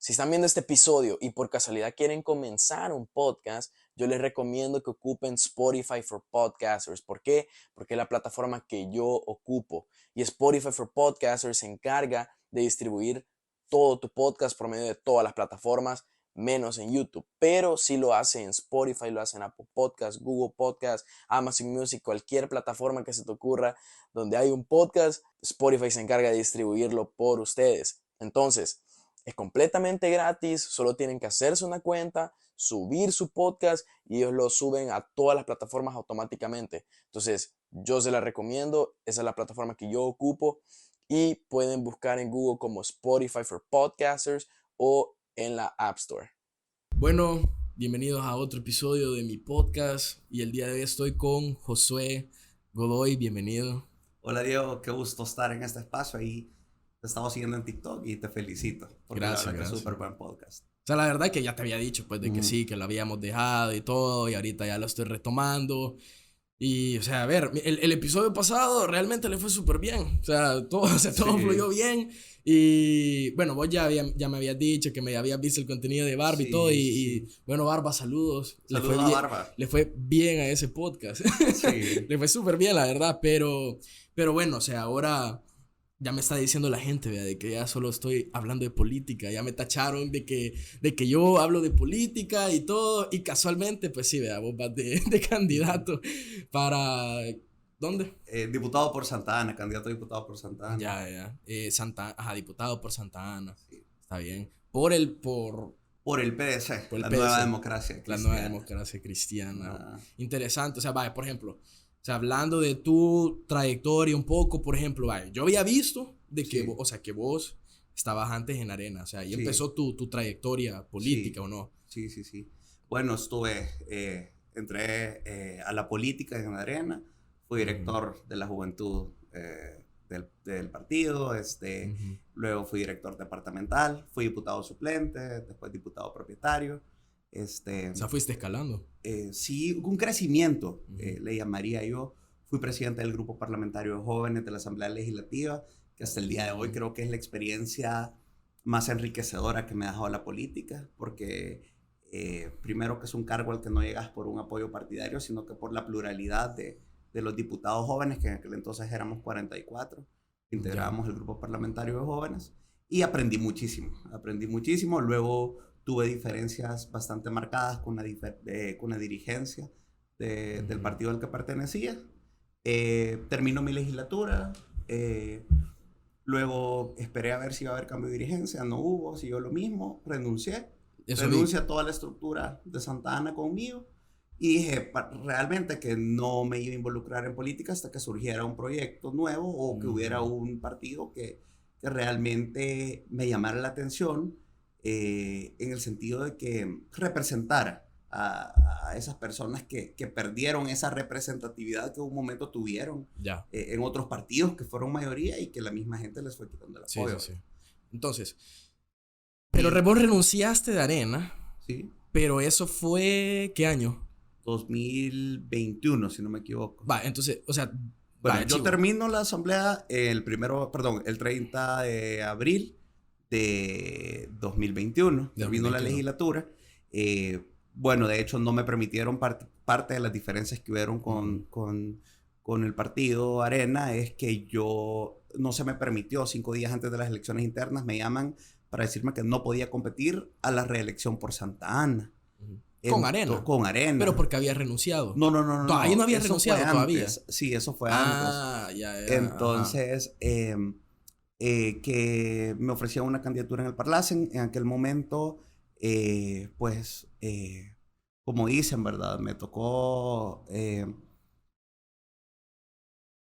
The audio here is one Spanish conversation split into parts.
Si están viendo este episodio y por casualidad quieren comenzar un podcast, yo les recomiendo que ocupen Spotify for Podcasters. ¿Por qué? Porque es la plataforma que yo ocupo. Y Spotify for Podcasters se encarga de distribuir todo tu podcast por medio de todas las plataformas, menos en YouTube. Pero sí lo hace en Spotify, lo hace en Apple Podcasts, Google Podcasts, Amazon Music, cualquier plataforma que se te ocurra donde hay un podcast, Spotify se encarga de distribuirlo por ustedes. Entonces, es completamente gratis, solo tienen que hacerse una cuenta, subir su podcast y ellos lo suben a todas las plataformas automáticamente. Entonces, yo se la recomiendo, esa es la plataforma que yo ocupo y pueden buscar en Google como Spotify for Podcasters o en la App Store. Bueno, bienvenidos a otro episodio de mi podcast y el día de hoy estoy con Josué Godoy, bienvenido. Hola Diego, qué gusto estar en este espacio y te estamos siguiendo en TikTok y te felicito porque la verdad que es súper buen podcast. O sea, la verdad que ya te había dicho pues de que sí, que lo habíamos dejado y todo y ahorita ya lo estoy retomando. Y, o sea, a ver, el episodio pasado realmente le fue súper bien. O sea, todo fluyó bien. Y bueno, vos ya me habías dicho que me habías visto el contenido de Barba y todo. Y bueno, Barba, saludos. Saludos a Barba. Le fue bien a ese podcast. Sí. Le fue súper bien, la verdad. Pero bueno, o sea, ahora ya me está diciendo la gente, ¿vea? De que ya solo estoy hablando de política. Ya me tacharon de que yo hablo de política y todo. Y casualmente, pues sí, vea, vos vas de candidato para... ¿Dónde? Diputado por Santa Ana, candidato a diputado por Santa Ana. Ya. Diputado por Santa Ana. Sí. Está bien. Por el PDC, por el la PDC, nueva democracia cristiana. La nueva democracia cristiana. Interesante. O sea, vaya, por ejemplo, o sea, hablando de tu trayectoria un poco, por ejemplo, vaya, yo había visto de que, o sea, que vos estabas antes en Arena, o sea, ahí empezó tu trayectoria política, ¿o no? Sí. Bueno, entré a la política en Arena, fui director de la juventud del partido, luego fui director departamental, fui diputado suplente, después diputado propietario. O sea, fuiste escalando. Sí, un crecimiento, le llamaría yo. Fui presidente del Grupo Parlamentario de Jóvenes de la Asamblea Legislativa, que hasta el día de hoy creo que es la experiencia más enriquecedora que me ha dejado la política, porque primero que es un cargo al que no llegas por un apoyo partidario, sino que por la pluralidad de los diputados jóvenes, que en aquel entonces éramos 44, integrábamos el Grupo Parlamentario de Jóvenes, y aprendí muchísimo. Luego tuve diferencias bastante marcadas con la dirigencia del partido al que pertenecía. Terminó mi legislatura. Luego esperé a ver si iba a haber cambio de dirigencia. No hubo, siguió lo mismo. Renuncié a toda la estructura de Santa Ana conmigo. Y dije realmente que no me iba a involucrar en política hasta que surgiera un proyecto nuevo o que hubiera un partido que realmente me llamara la atención. En el sentido de que representara a esas personas que perdieron esa representatividad que en un momento tuvieron en otros partidos que fueron mayoría y que la misma gente les fue quitando el apoyo. Sí. Entonces, pero vos renunciaste de Arena. Sí. Pero eso fue, ¿qué año? 2021, si no me equivoco. Va, entonces, o sea... Bueno, yo termino la asamblea el 30 de abril de 2021. Terminó la legislatura. Bueno, de hecho no me permitieron parte de las diferencias que hubieron con el partido Arena es que no se me permitió 5 días antes de las elecciones internas, me llaman para decirme que no podía competir a la reelección por Santa Ana. ¿Con Arena? Con Arena. Pero porque había renunciado. No. Ahí no había renunciado todavía. Sí, eso fue antes. Ya. Entonces, que me ofrecían una candidatura en el Parlacen. En aquel momento, como dicen, ¿verdad? Me tocó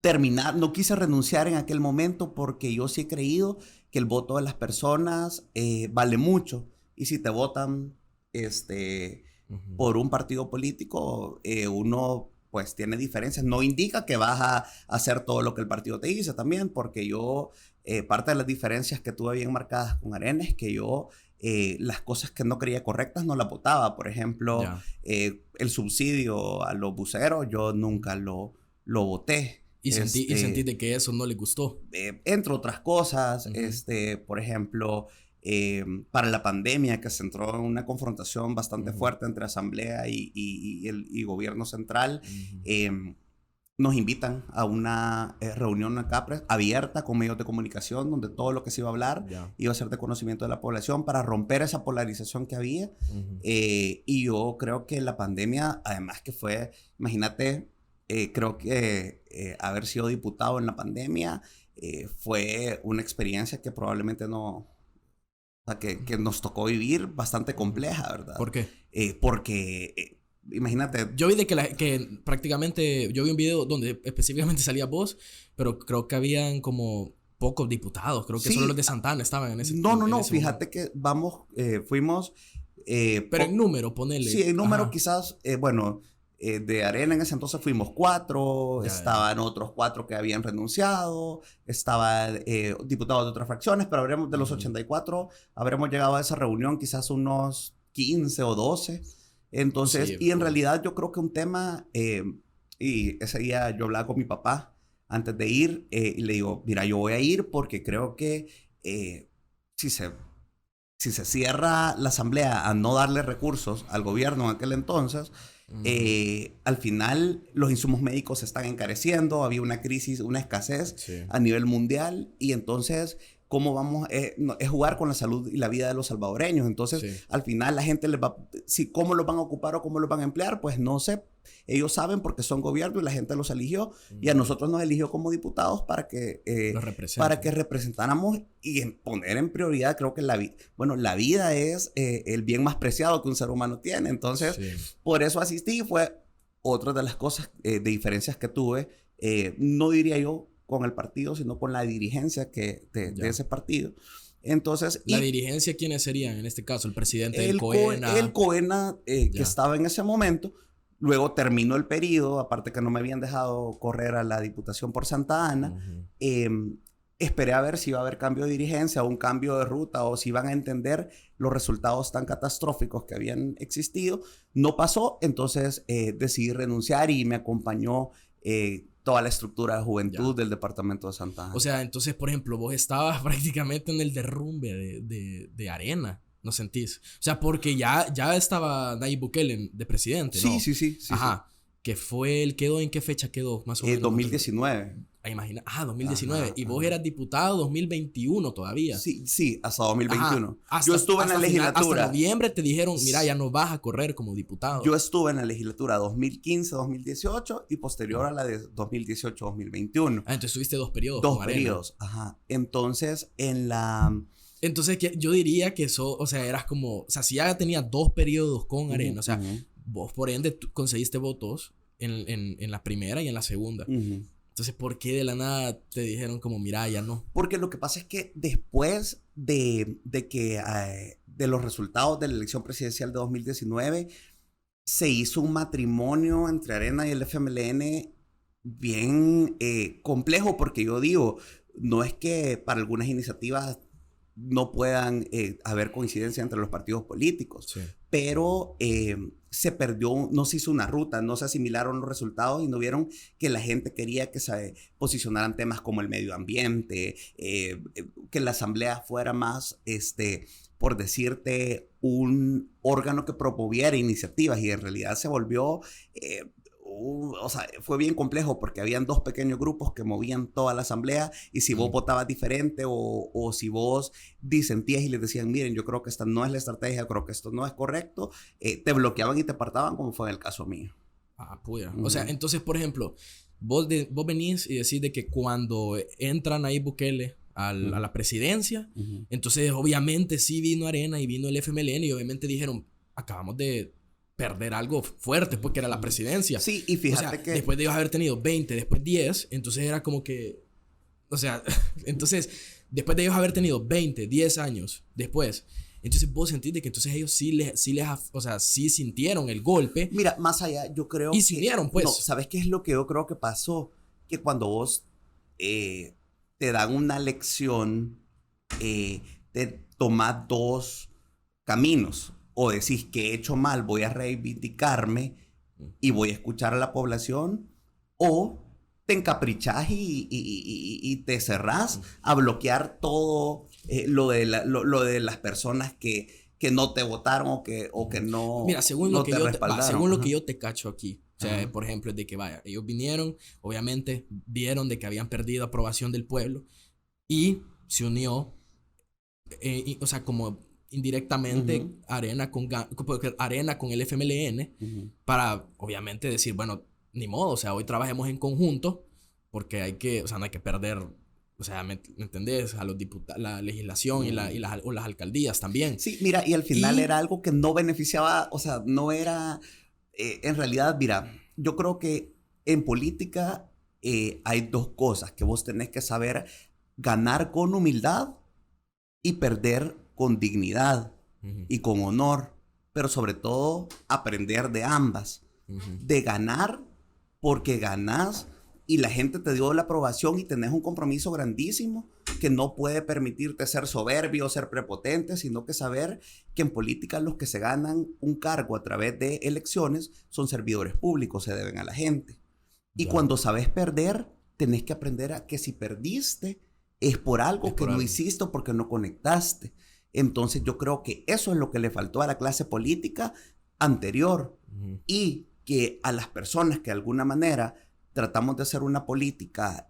terminar. No quise renunciar en aquel momento porque yo sí he creído que el voto de las personas vale mucho. Y si te votan por un partido político, uno pues tiene diferencias. No indica que vas a hacer todo lo que el partido te dice también, porque yo, parte de las diferencias que tuve bien marcadas con Arena es que yo las cosas que no creía correctas no las votaba. Por ejemplo, el subsidio a los buceros, yo nunca lo voté. Y sentí de que eso no le gustó. Entre otras cosas, por ejemplo, para la pandemia, que se entró en una confrontación bastante fuerte entre asamblea y gobierno central. Nos invitan a una reunión acá abierta con medios de comunicación donde todo lo que se iba a hablar iba a ser de conocimiento de la población para romper esa polarización que había. Y yo creo que la pandemia, además que fue, imagínate, creo que haber sido diputado en la pandemia fue una experiencia que probablemente no, o sea, que nos tocó vivir bastante compleja, ¿verdad? ¿Por qué? Porque... imagínate. Yo vi de que prácticamente, yo vi un video donde específicamente salía vos, pero creo que habían como pocos diputados, creo que solo los de Santana estaban en ese momento. No, fíjate que fuimos... pero en número, ponele. Sí, en número quizás, de Arena en ese entonces fuimos 4, estaban otros 4 que habían renunciado, estaban diputados de otras fracciones, pero de los 84 habremos llegado a esa reunión quizás unos 15 o 12. Entonces, sí, y en realidad yo creo que un tema, y ese día yo hablaba con mi papá antes de ir, y le digo, mira, yo voy a ir porque creo que si se cierra la asamblea a no darle recursos al gobierno en aquel entonces, al final los insumos médicos se están encareciendo, había una crisis, una escasez a nivel mundial, y entonces... ¿cómo vamos? Es jugar con la salud y la vida de los salvadoreños. Entonces, al final la gente les va... ¿cómo los van a ocupar o cómo los van a emplear? Pues no sé. Ellos saben porque son gobierno y la gente los eligió. Y a nosotros nos eligió como diputados para que representáramos y poner en prioridad, creo que la vida es el bien más preciado que un ser humano tiene. Entonces, por eso asistí. Fue otra de las cosas de diferencias que tuve. No diría yo con el partido, sino con la dirigencia de ese partido. Entonces... ¿La dirigencia quiénes serían en este caso? ¿El presidente del COENA? El COENA que estaba en ese momento. Luego terminó el periodo, aparte que no me habían dejado correr a la Diputación por Santa Ana. Esperé a ver si iba a haber cambio de dirigencia o un cambio de ruta o si iban a entender los resultados tan catastróficos que habían existido. No pasó, entonces decidí renunciar y me acompañó... toda la estructura de juventud del departamento de Santa Ana. O sea, entonces, por ejemplo, vos estabas prácticamente en el derrumbe de Arena, ¿no sentís? O sea, porque ya estaba Nayib Bukele de presidente, ¿no? Sí. Ajá. Que fue ¿en qué fecha quedó? Más o menos. 2019. Imagina, 2019. Y vos eras diputado 2021 todavía. Sí, hasta 2021. Yo estuve en la legislatura. Hasta noviembre te dijeron, mira, ya no vas a correr como diputado. Yo estuve en la legislatura 2015-2018 y posterior a la de 2018-2021. Entonces tuviste 2 periodos. Dos periodos, ajá. Entonces, Entonces, yo diría que eso, o sea, eras como... O sea, si ya tenías 2 periodos con Arena, o sea, vos por ende conseguiste votos en la primera y en la segunda. Entonces, ¿por qué de la nada te dijeron como, mira, ya no? Porque lo que pasa es que después de los resultados de la elección presidencial de 2019, se hizo un matrimonio entre Arena y el FMLN bien complejo, porque yo digo, no es que para algunas iniciativas no puedan haber coincidencia entre los partidos políticos, pero se perdió, no se hizo una ruta, no se asimilaron los resultados y no vieron que la gente quería que se posicionaran temas como el medio ambiente, que la asamblea fuera más, por decirte, un órgano que promoviera iniciativas, y en realidad se volvió... o sea, fue bien complejo porque habían 2 pequeños grupos que movían toda la asamblea, y si vos votabas diferente o si vos disentías y les decían, miren, yo creo que esta no es la estrategia, creo que esto no es correcto, te bloqueaban y te apartaban, como fue en el caso mío. Puya. O sea, entonces, por ejemplo, vos venís y decís de que cuando entran Nayib Bukele a la presidencia, entonces obviamente sí vino Arena y vino el FMLN y obviamente dijeron, acabamos de perder algo fuerte porque era la presidencia. Sí, y fíjate, o sea, que... después de haber tenido 20, después 10, entonces era como que... O sea, entonces, después de ellos haber tenido 20, 10 años después, entonces vos sentís de que entonces ellos sí sintieron el golpe. Mira, más allá, yo creo y siguieron, pues. No, ¿sabes qué es lo que yo creo que pasó? Que cuando vos te dan una lección, te tomás 2 caminos. O decís que he hecho mal, voy a reivindicarme y voy a escuchar a la población, o te encaprichás y te cerrás a bloquear todo lo de las personas que no te votaron o que no, mira, según no lo que te yo respaldaron. según lo Ajá. que yo te cacho aquí, o sea, por ejemplo, es de que vaya, ellos vinieron, obviamente vieron de que habían perdido aprobación del pueblo y se unió, o sea, como indirectamente Ujú, Arena con el FMLN ujú. para obviamente decir, bueno, ni modo, o sea, hoy trabajemos en conjunto porque hay que, o sea, no hay que perder, o sea, ¿me entendés? A los diputados, la legislación o las alcaldías también. Sí, mira, y al final Y era algo que no beneficiaba, o sea, no era, en realidad, mira, yo creo que en política hay dos cosas que vos tenés que saber: ganar con humildad y perder con dignidad Ujú, y con honor, pero sobre todo aprender de ambas. ujú, De ganar porque ganás y la gente te dio la aprobación y tenés un compromiso grandísimo que no puede permitirte ser soberbio, ser prepotente, sino que saber que en política los que se ganan un cargo a través de elecciones son servidores públicos, se deben a la gente. Y ya, cuando sabes perder, tenés que aprender a que si perdiste es por es algo que por no algo. hiciste o porque no conectaste. Entonces yo creo que eso es lo que le faltó a la clase política anterior Ujú, y que a las personas que de alguna manera tratamos de hacer una política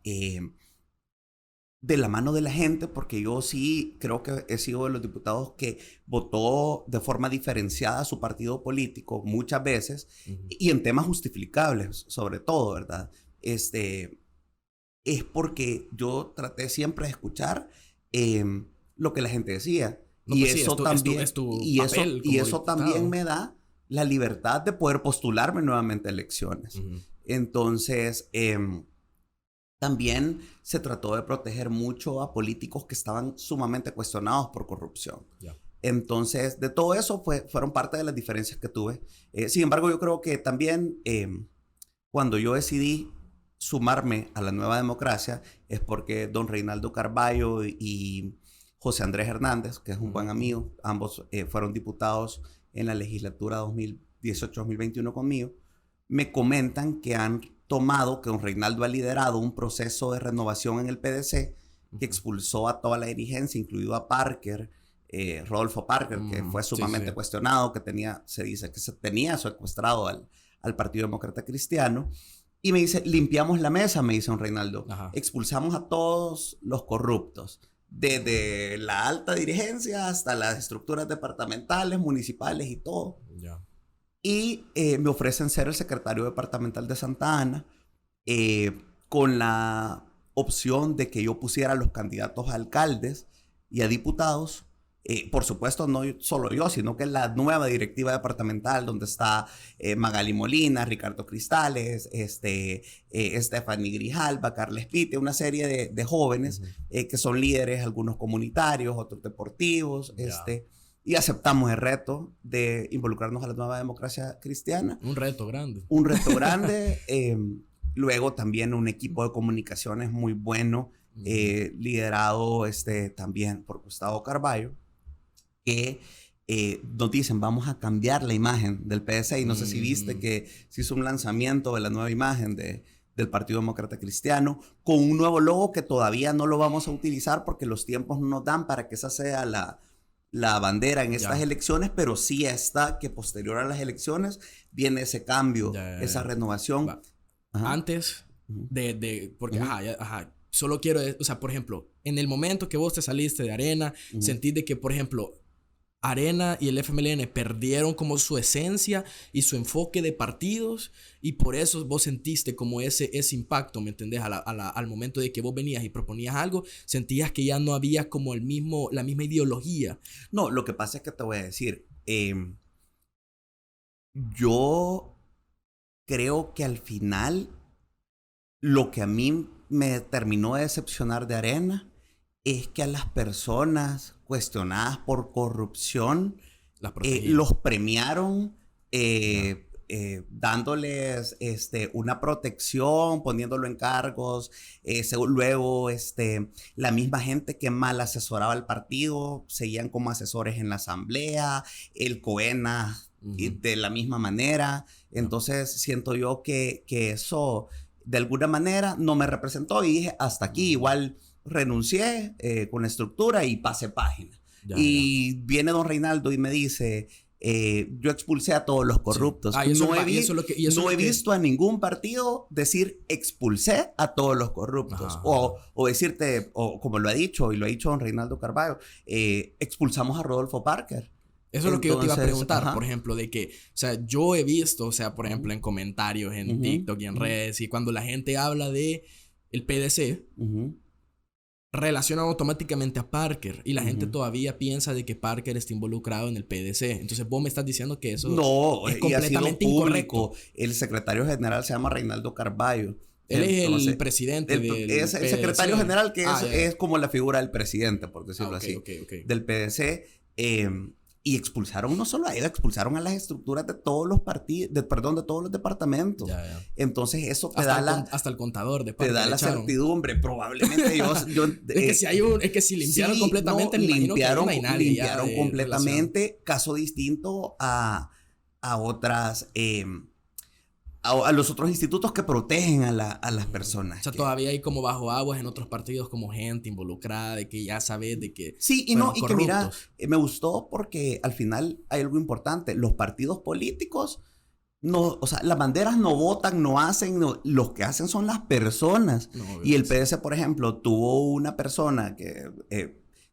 de la mano de la gente, porque yo sí creo que he sido de los diputados que votó de forma diferenciada a su partido político muchas veces ujú. y en temas justificables, sobre todo, ¿verdad? Es porque yo traté siempre de escuchar lo que la gente decía. No, Y pues sí, eso es también, tu papel y como eso también diputado. me da la libertad de poder postularme nuevamente a elecciones. Ujú, Entonces, también se trató de proteger mucho a políticos que estaban sumamente cuestionados por corrupción. ya. Entonces, de todo eso fueron parte de las diferencias que tuve. Sin embargo, yo creo que también cuando yo decidí sumarme a la Nueva Democracia es porque don Reinaldo Carballo y José Andrés Hernández, que es un buen Ujú, amigo, ambos fueron diputados en la legislatura 2018-2021 conmigo, me comentan que han tomado, que don Reinaldo ha liderado un proceso de renovación en el PDC que ujú. expulsó a toda la dirigencia, incluido a Parker, Rodolfo Parker, que fue Sí, sí. sumamente cuestionado, que se dice que se tenía secuestrado al Partido Demócrata Cristiano. Y me dice, limpiamos la mesa, me dice don Reinaldo. Ajá. Expulsamos a todos los corruptos, desde la alta dirigencia hasta las estructuras departamentales, municipales y todo. Ya. Y me ofrecen ser el secretario departamental de Santa Ana con la opción de que yo pusiera a los candidatos a alcaldes y a diputados. Por supuesto, no solo yo, sino que la nueva directiva departamental, donde está Magali Molina, Ricardo Cristales, Stephanie Grijalba, Carles Pite, una serie de jóvenes Ujú, que son líderes, algunos comunitarios, otros deportivos, ya. y aceptamos el reto de involucrarnos a la nueva democracia cristiana. Un reto grande. Un reto grande, luego también un equipo de comunicaciones muy bueno, Ujú, liderado también por Gustavo Carballo, que nos dicen, vamos a cambiar la imagen del PDC. Y no sé si viste ujú. que se hizo un lanzamiento de la nueva imagen del Partido Demócrata Cristiano, con un nuevo logo que todavía no lo vamos a utilizar porque los tiempos no nos dan para que esa sea la bandera en estas Ya, elecciones, pero sí está que posterior a las elecciones viene ese cambio, esa ya. renovación. Va. Ajá. Antes Ujú, porque, ujú, ajá, solo quiero, o sea, por ejemplo, en el momento que vos te saliste de Arena, ujú. sentís de que, por ejemplo, Arena y el FMLN perdieron como su esencia y su enfoque de partidos y por eso vos sentiste como ese impacto, ¿me entendés? Al momento de que vos venías y proponías algo, sentías que ya no había como la misma ideología. No, lo que pasa es que te voy a decir, yo creo que al final lo que a mí me terminó de decepcionar de Arena es que a las personas cuestionadas por corrupción Las protegían. los premiaron Ya. dándoles una protección, poniéndolo en cargos. Luego, la misma gente que mal asesoraba al partido seguían como asesores en la asamblea, el COENA Ujú, de la misma manera. ya. Entonces, siento yo que eso de alguna manera no me representó y dije, hasta aquí, Ujú. igual renuncié con la estructura y pasé página. Ya, Y viene don Reinaldo y me dice, yo expulsé a todos los corruptos. Sí. No he visto a ningún partido decir expulsé a todos los corruptos. Ajá. O decirte, o como lo ha dicho, y lo ha dicho don Reinaldo Carballo, expulsamos a Rodolfo Parker. Eso es lo que yo te iba a preguntar, ajá. por ejemplo, de que, o sea, yo he visto, o sea, por ejemplo, en comentarios, en TikTok y en redes, y cuando la gente habla de el PDC, relacionan automáticamente a Parker, y la gente todavía piensa de que Parker está involucrado en el PDC. Entonces vos me estás diciendo que eso no, es y completamente ha sido incorrecto. público. El secretario general se llama Reinaldo Carballo. Él Entonces, es el presidente del es el PDC. secretario general, que ya. es como la figura del presidente, por decirlo así, del PDC. Y expulsaron no solo a él, expulsaron a las estructuras de todos los partidos, de todos los departamentos. Ya. Entonces eso te hasta el contador de te da la certidumbre. Probablemente es que si limpiaron completamente, limpiaron nadie completamente. Caso distinto a otras a los otros institutos que protegen a las personas. O sea, todavía hay como bajo aguas en otros partidos como gente involucrada, de que ya sabes de que sí, y que mira, me gustó porque al final hay algo importante. Los partidos políticos, no, o sea, las banderas no votan, no hacen, los que hacen son las personas. Y el PDC, por ejemplo, tuvo una persona que...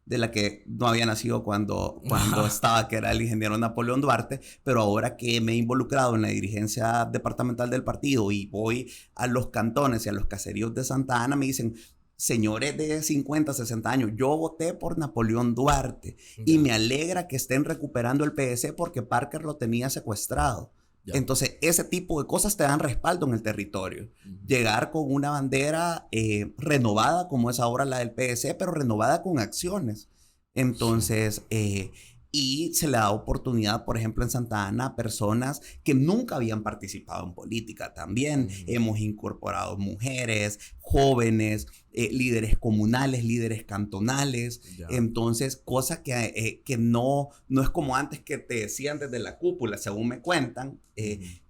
de la que no había nacido cuando estaba, que era el ingeniero Napoleón Duarte, pero ahora que me he involucrado en la dirigencia departamental del partido y voy a los cantones y a los caseríos de Santa Ana, me dicen, señores de 50, 60 años, yo voté por Napoleón Duarte y me alegra que estén recuperando el PDC porque Parker lo tenía secuestrado. Ya. Entonces, ese tipo de cosas te dan respaldo en el territorio. Llegar con una bandera renovada, como es ahora la del PDC, pero renovada con acciones. Entonces, y se le da oportunidad, por ejemplo, en Santa Ana, a personas que nunca habían participado en política también. Hemos incorporado mujeres, jóvenes, líderes comunales, líderes cantonales. Ya. Entonces, cosa que no es como antes que te decían desde la cúpula, según me cuentan,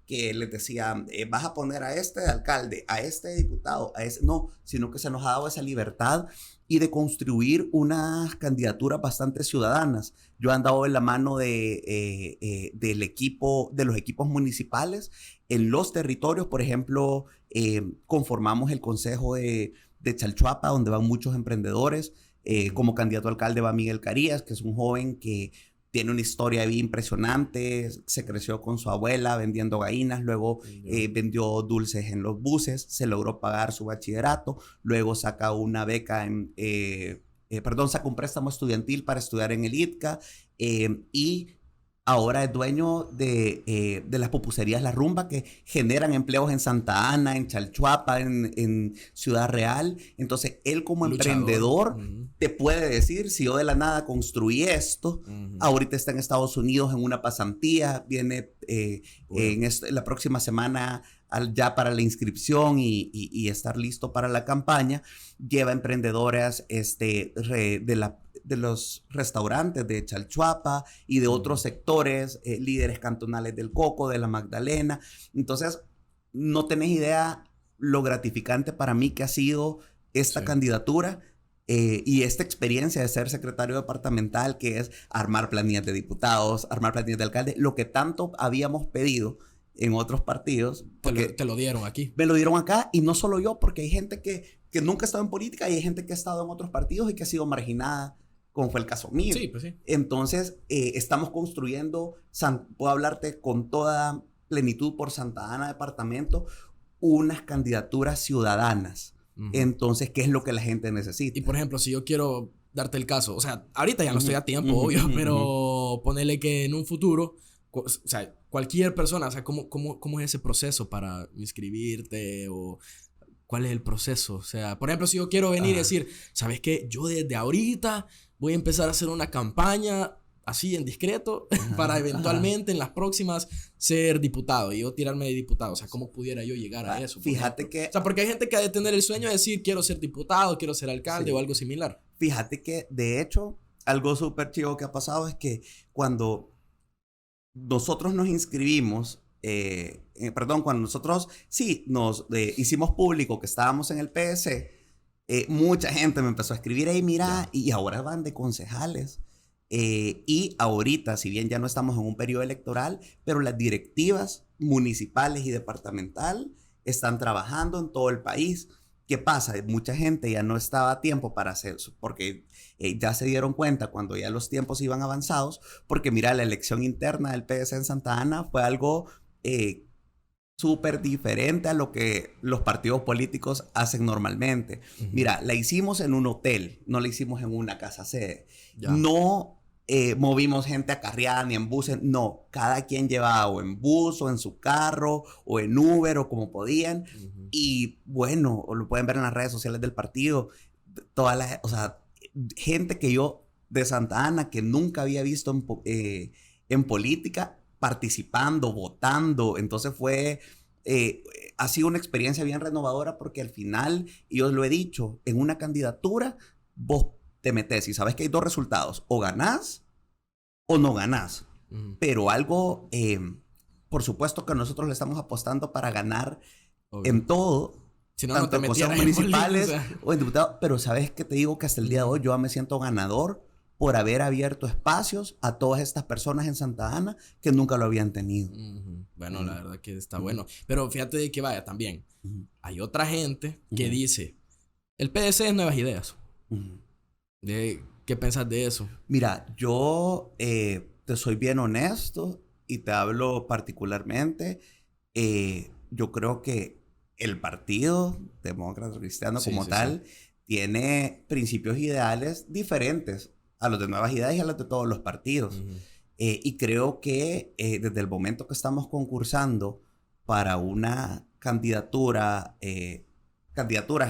que les decían, vas a poner a este alcalde, a este diputado, a ese... No, sino que se nos ha dado esa libertad y de construir unas candidaturas bastante ciudadanas. Yo he andado en la mano de los equipos municipales en los territorios. Por ejemplo, conformamos el consejo de Chalchuapa, donde van muchos emprendedores. Como candidato a alcalde va Miguel Carías, que es un joven que tiene una historia de vida impresionante. Se creció con su abuela vendiendo gallinas, luego vendió dulces en los buses, se logró pagar su bachillerato, luego saca una beca saca un préstamo estudiantil para estudiar en el ITCA y ahora es dueño de las pupuserías La Rumba, que generan empleos en Santa Ana, en Chalchuapa, en Ciudad Real. Entonces, él como emprendedor te puede decir, si yo de la nada construí esto, ahorita está en Estados Unidos en una pasantía, viene la próxima semana ya para la inscripción y estar listo para la campaña. Lleva emprendedoras de los restaurantes de Chalchuapa y de otros sectores, líderes cantonales del Coco, de la Magdalena. Entonces, no tenés idea lo gratificante para mí que ha sido esta candidatura y esta experiencia de ser secretario departamental, que es armar planillas de diputados, armar planillas de alcalde, lo que tanto habíamos pedido en otros partidos. Te lo dieron aquí. Me lo dieron acá, y no solo yo, porque hay gente que nunca ha estado en política y hay gente que ha estado en otros partidos y que ha sido marginada, como fue el caso mío. Sí, pues sí. Entonces, estamos construyendo, puedo hablarte con toda plenitud por Santa Ana departamento, unas candidaturas ciudadanas. Entonces, ¿qué es lo que la gente necesita? Y por ejemplo, si yo quiero darte el caso, o sea, ahorita ya no estoy a tiempo, obvio, pero ponele que en un futuro, o sea, cualquier persona, o sea, ¿cómo es ese proceso para inscribirte o... ¿Cuál es el proceso? O sea, por ejemplo, si yo quiero venir y decir, ¿sabes qué? Yo desde ahorita voy a empezar a hacer una campaña así en discreto para eventualmente en las próximas ser diputado y yo tirarme de diputado. O sea, ¿cómo pudiera yo llegar a eso? Fíjate que... O sea, porque hay gente que ha de tener el sueño de decir, quiero ser diputado, quiero ser alcalde o algo similar. Fíjate que, de hecho, algo súper chivo que ha pasado es que cuando nosotros nos inscribimos... cuando nosotros nos hicimos público que estábamos en el PDC, mucha gente me empezó a escribir, hey, mira, y ahora van de concejales. Y ahorita, si bien ya no estamos en un periodo electoral, pero las directivas municipales y departamental están trabajando en todo el país. ¿Qué pasa? Mucha gente ya no estaba a tiempo para hacer eso, porque ya se dieron cuenta cuando ya los tiempos iban avanzados, porque mira, la elección interna del PDC en Santa Ana fue algo súper diferente a lo que los partidos políticos hacen normalmente. Mira, la hicimos en un hotel, no la hicimos en una casa sede. No movimos gente acarreada ni en buses, no. Cada quien llevaba o en bus o en su carro o en Uber o como podían. Y bueno, lo pueden ver en las redes sociales del partido. Todas las, o sea, gente que yo de Santa Ana que nunca había visto en política participando, votando. Entonces ha sido una experiencia bien renovadora porque al final, y os lo he dicho, en una candidatura vos te metes y sabes que hay dos resultados, o ganás o no ganás. Pero algo, por supuesto que nosotros le estamos apostando para ganar en todo, si no, tanto no te en cosas municipales o en diputados, pero sabes que te digo que hasta el día de hoy yo me siento ganador por haber abierto espacios a todas estas personas en Santa Ana que nunca lo habían tenido. Bueno, la verdad que está bueno. Pero fíjate de que vaya también. Hay otra gente que dice, el PDC es Nuevas Ideas. ¿Qué pensás de eso? Mira, yo te soy bien honesto y te hablo particularmente. Yo creo que el Partido Demócrata Cristiano como tal tiene principios ideales diferentes a los de Nuevas Ideas y a los de todos los partidos. Y creo que desde el momento que estamos concursando para una candidaturas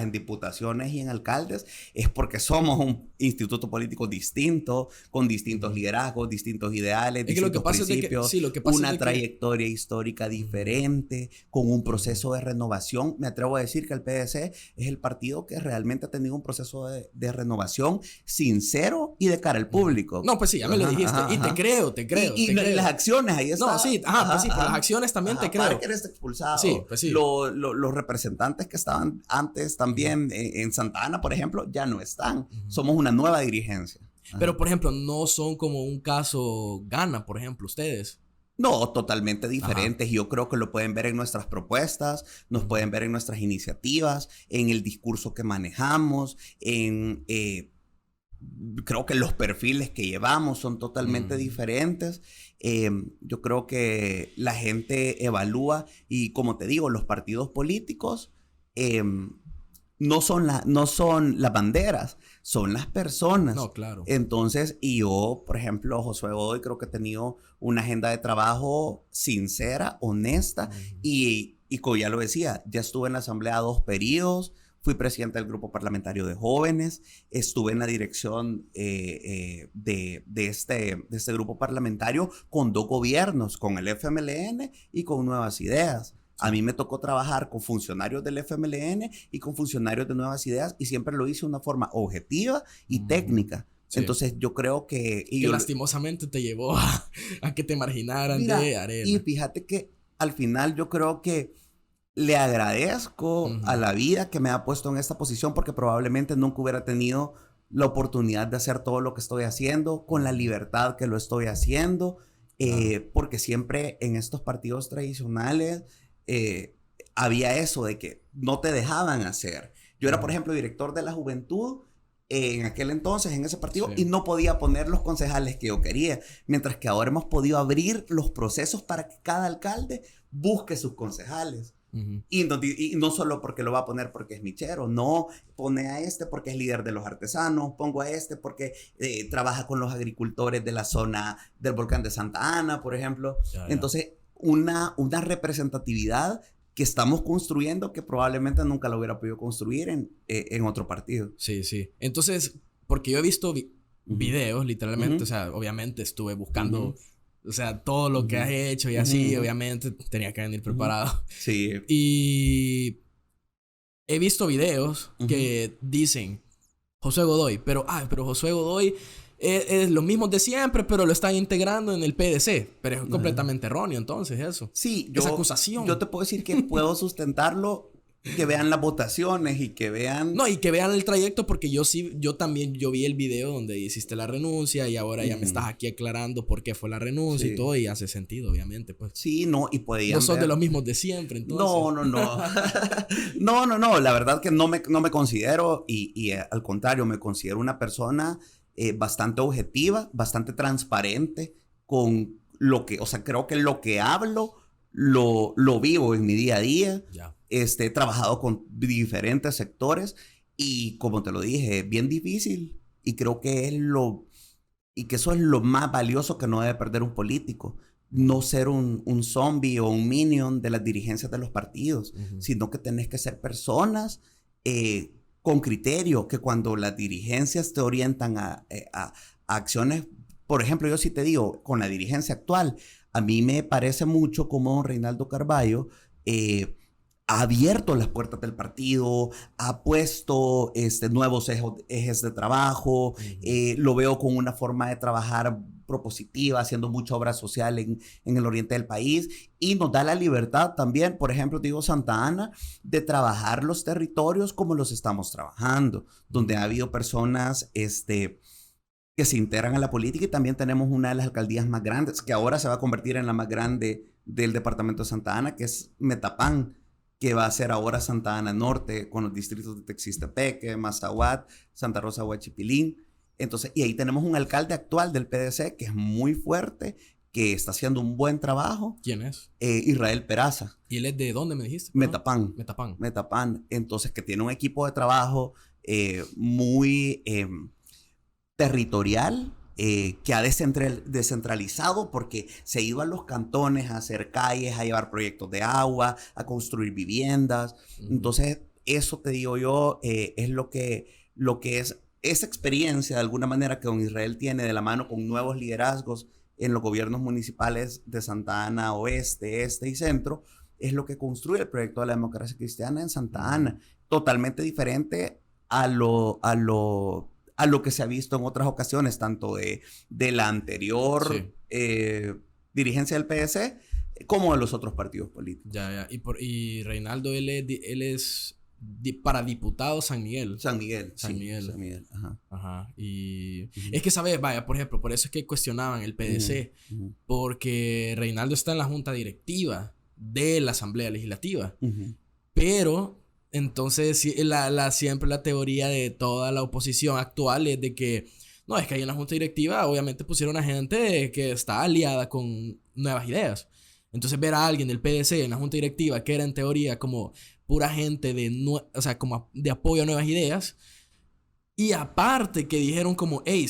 en diputaciones y en alcaldes, es porque somos un instituto político distinto, con distintos liderazgos, distintos ideales, distintos principios, una trayectoria histórica diferente, con un proceso de renovación. Me atrevo a decir que el PDC es el partido que realmente ha tenido un proceso de renovación sincero y de cara al público. No, pues sí, ya me lo dijiste. Y te creo. Y las acciones, ahí está. No, sí, pues sí, por las acciones también te creo. Parker está expulsado. Sí, pues sí. Los representantes que estaban antes también en Santa Ana, por ejemplo, ya no están. Somos una nueva dirigencia. Pero, por ejemplo, no son como un caso Gana, por ejemplo, ustedes. No, totalmente diferentes. Yo creo que lo pueden ver en nuestras propuestas, nos pueden ver en nuestras iniciativas, en el discurso que manejamos, creo que los perfiles que llevamos son totalmente diferentes. Yo creo que la gente evalúa y, como te digo, los partidos políticos no son las banderas, son las personas. No, claro. Entonces, y yo, por ejemplo, Josué Godoy, creo que he tenido una agenda de trabajo sincera, honesta, y como ya lo decía, ya estuve en la asamblea 2 periodos, fui presidente del grupo parlamentario de jóvenes, estuve en la dirección de este grupo parlamentario con 2 gobiernos, con el FMLN y con Nuevas Ideas. A mí me tocó trabajar con funcionarios del FMLN y con funcionarios de Nuevas Ideas y siempre lo hice de una forma objetiva y técnica. Sí. Entonces yo creo que... Que lastimosamente te llevó a que te marginaran de Arena. Y fíjate que al final yo creo que le agradezco a la vida que me ha puesto en esta posición porque probablemente nunca hubiera tenido la oportunidad de hacer todo lo que estoy haciendo con la libertad que lo estoy haciendo. Porque siempre en estos partidos tradicionales había eso de que no te dejaban hacer. Yo era, por ejemplo, director de la juventud en aquel entonces, en ese partido, y no podía poner los concejales que yo quería. Mientras que ahora hemos podido abrir los procesos para que cada alcalde busque sus concejales. Y no solo porque lo va a poner porque es michero, no, pone a este porque es líder de los artesanos, pongo a este porque trabaja con los agricultores de la zona del volcán de Santa Ana, por ejemplo. Entonces, una representatividad que estamos construyendo que probablemente nunca lo hubiera podido construir en otro partido. Sí, sí. Entonces, porque yo he visto videos, literalmente, o sea, obviamente estuve buscando... O sea, todo lo que has hecho y así, obviamente, tenía que venir preparado. Sí. Y he visto videos que dicen Josué Godoy, pero Josué Godoy es lo mismo de siempre, pero lo están integrando en el PDC. Pero es completamente erróneo, entonces, eso. Sí. Esa acusación. Yo te puedo decir que puedo sustentarlo que vean las votaciones y que vean... No, y que vean el trayecto, porque yo vi el video donde hiciste la renuncia y ahora ya me estás aquí aclarando por qué fue la renuncia y todo, y hace sentido, obviamente, pues. Sí, no, y podían No sos ver... de los mismos de siempre, entonces. No, la verdad que no me considero, y al contrario, me considero una persona bastante objetiva, bastante transparente con lo que, o sea, creo que lo que hablo lo vivo en mi día a día. Ya. He trabajado con diferentes sectores y como te lo dije, es bien difícil y creo que eso es lo más valioso que no debe perder un político. No ser un zombie o un minion de las dirigencias de los partidos, sino que tenés que ser personas con criterio, que cuando las dirigencias te orientan a acciones, por ejemplo, yo sí te digo, con la dirigencia actual, a mí me parece mucho como Reinaldo Carballo ha abierto las puertas del partido, ha puesto nuevos ejes de trabajo, lo veo con una forma de trabajar propositiva, haciendo mucha obra social en el oriente del país, y nos da la libertad también, por ejemplo, digo Santa Ana, de trabajar los territorios como los estamos trabajando, donde ha habido personas que se integran a la política, y también tenemos una de las alcaldías más grandes, que ahora se va a convertir en la más grande del departamento de Santa Ana, que es Metapán, que va a ser ahora Santa Ana Norte, con los distritos de Texistepeque, Mazahuat, Santa Rosa, Huachipilín. Entonces, y ahí tenemos un alcalde actual del PDC que es muy fuerte, que está haciendo un buen trabajo. ¿Quién es? Israel Peraza. ¿Y él es de dónde me dijiste? Metapán. Metapán. Metapán. Entonces, que tiene un equipo de trabajo muy territorial, que ha descentralizado porque se iba a los cantones a hacer calles, a llevar proyectos de agua, a construir viviendas. Entonces, eso te digo yo, es lo que es esa experiencia de alguna manera que don Israel tiene de la mano con nuevos liderazgos en los gobiernos municipales de Santa Ana Oeste, Este y Centro, es lo que construye el proyecto de la democracia cristiana en Santa Ana. Totalmente diferente a lo que se ha visto en otras ocasiones, tanto de la anterior dirigencia del PS como de los otros partidos políticos. Ya. Y Reinaldo, él es para diputado San Miguel. San Miguel. Ajá. Y es que, ¿sabes? Vaya, por ejemplo, por eso es que cuestionaban el PDC, porque Reinaldo está en la junta directiva de la Asamblea Legislativa, pero... Entonces, siempre la teoría de toda la oposición actual es de que, no, es que ahí en la junta directiva obviamente pusieron a gente que está aliada con nuevas ideas. Entonces, ver a alguien del PDC en la junta directiva que era en teoría como pura gente como de apoyo a nuevas ideas. Y aparte que dijeron como, hey,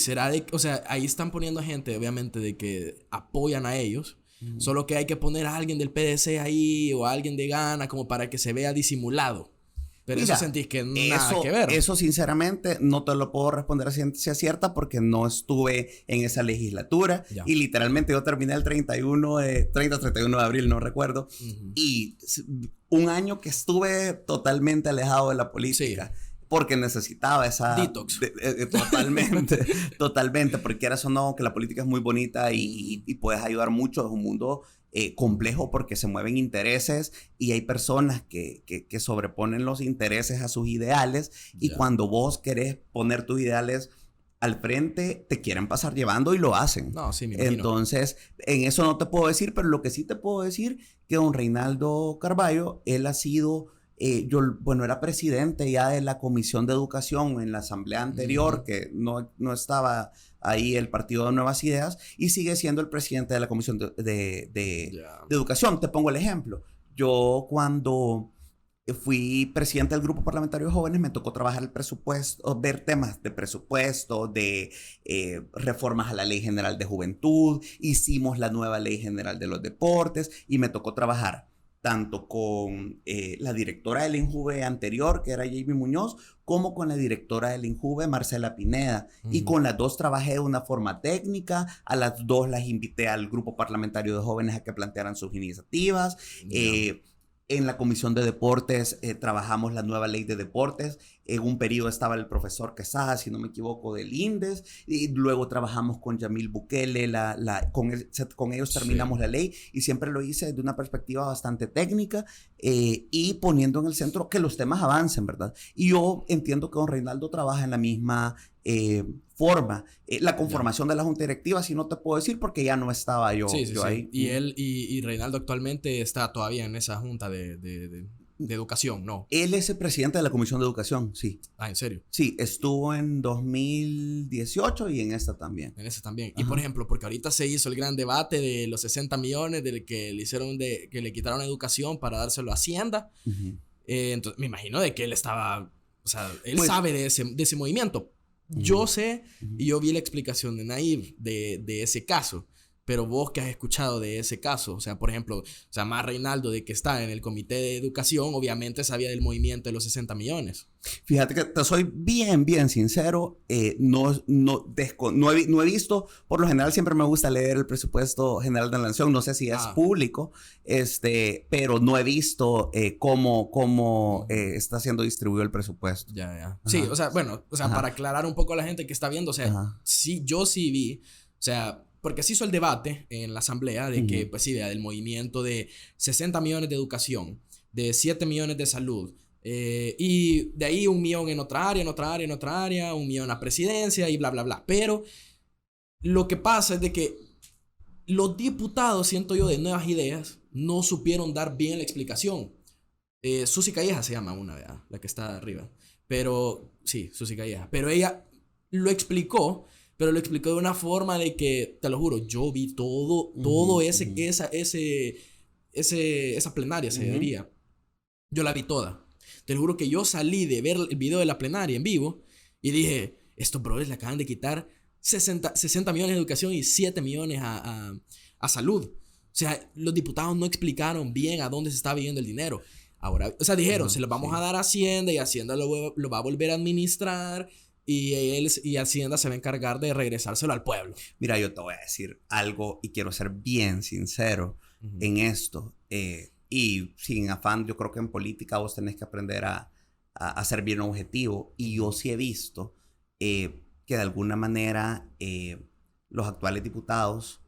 ahí están poniendo a gente obviamente de que apoyan a ellos. Solo que hay que poner a alguien del PDC ahí o a alguien de Gana como para que se vea disimulado. Pero mira, eso sentís que nada que ver. Eso sinceramente no te lo puedo responder a ciencia cierta porque no estuve en esa legislatura. Ya. Y literalmente yo terminé el 31 de abril, no recuerdo. Y un año que estuve totalmente alejado de la política. Sí. Porque necesitaba esa... Detox. Totalmente. Porque quieras o no, que la política es muy bonita y puedes ayudar mucho. Es un mundo... complejo porque se mueven intereses y hay personas que sobreponen los intereses a sus ideales y cuando vos querés poner tus ideales al frente, te quieren pasar llevando y lo hacen. No, sí, me imagino. Entonces, en eso no te puedo decir, pero lo que sí te puedo decir que don Reinaldo Carballo, él ha sido... era presidente ya de la Comisión de Educación en la asamblea anterior, que no estaba ahí el Partido de Nuevas Ideas, y sigue siendo el presidente de la Comisión de Educación. Te pongo el ejemplo. Yo cuando fui presidente del Grupo Parlamentario de Jóvenes, me tocó trabajar el presupuesto, ver temas de presupuesto, de reformas a la Ley General de Juventud, hicimos la nueva Ley General de los Deportes, y me tocó trabajar tanto con la directora del INJUVE anterior, que era Jamie Muñoz, como con la directora del INJUVE, Marcela Pineda. Y con las dos trabajé de una forma técnica, a las dos las invité al grupo parlamentario de jóvenes a que plantearan sus iniciativas. En la Comisión de Deportes trabajamos la nueva ley de deportes, En un periodo estaba el profesor Quesada, si no me equivoco, del INDES, y luego trabajamos con Yamil Bukele, con ellos terminamos la ley, y siempre lo hice desde una perspectiva bastante técnica, y poniendo en el centro que los temas avancen, ¿verdad? Y yo entiendo que don Reinaldo trabaja en la misma forma. La conformación de la junta directiva, sí no te puedo decir porque ya no estaba yo, ahí. Y él y Reinaldo actualmente está todavía en esa junta de educación, ¿no? Él es el presidente de la Comisión de Educación, sí. Ah, ¿en serio? Sí, estuvo en 2018 y en esta también. En esa también. Ajá. Y por ejemplo, porque ahorita se hizo el gran debate de los 60 millones del que le hicieron que le quitaron educación para dárselo a Hacienda. Entonces, me imagino de que él estaba, o sea, él pues, sabe de ese movimiento. Yo sé, y yo vi la explicación de Nayib de ese caso, pero vos que has escuchado de ese caso, o sea, por ejemplo, o sea, más Reinaldo de que está en el comité de educación, obviamente sabía del movimiento de los 60 millones. Fíjate que te soy bien sincero, no he visto, por lo general siempre me gusta leer el presupuesto general de la nación, no sé si es público, pero no he visto cómo está siendo distribuido el presupuesto. Ya. Sí, o sea, bueno, o sea, para aclarar un poco a la gente que está viendo, o sea, sí, yo sí vi, o sea, porque se hizo el debate en la asamblea de que, pues sí, del movimiento de 60 millones de educación, de 7 millones de salud, y de ahí 1 millón en otra área, 1 millón a presidencia y bla, bla, bla. Pero lo que pasa es de que los diputados, siento yo, de Nuevas Ideas, no supieron dar bien la explicación. Susi Calleja se llama una, ¿verdad? La que está arriba. Pero, sí, Susi Calleja. Pero ella lo explicó, pero lo explicó de una forma de que, te lo juro, yo vi todo esa plenaria, se diría. Yo la vi toda. Te lo juro que yo salí de ver el video de la plenaria en vivo y dije, estos brothers le acaban de quitar 60 millones de educación y 7 millones a salud. O sea, los diputados no explicaron bien a dónde se estaba yendo el dinero. Ahora, o sea, dijeron, se los vamos a dar a Hacienda y Hacienda lo va a volver a administrar y Hacienda se va a encargar de regresárselo al pueblo. Mira, yo te voy a decir algo y quiero ser bien sincero en esto. Y sin afán, yo creo que en política vos tenés que aprender a ser bien objetivo. Y yo sí he visto que de alguna manera los actuales diputados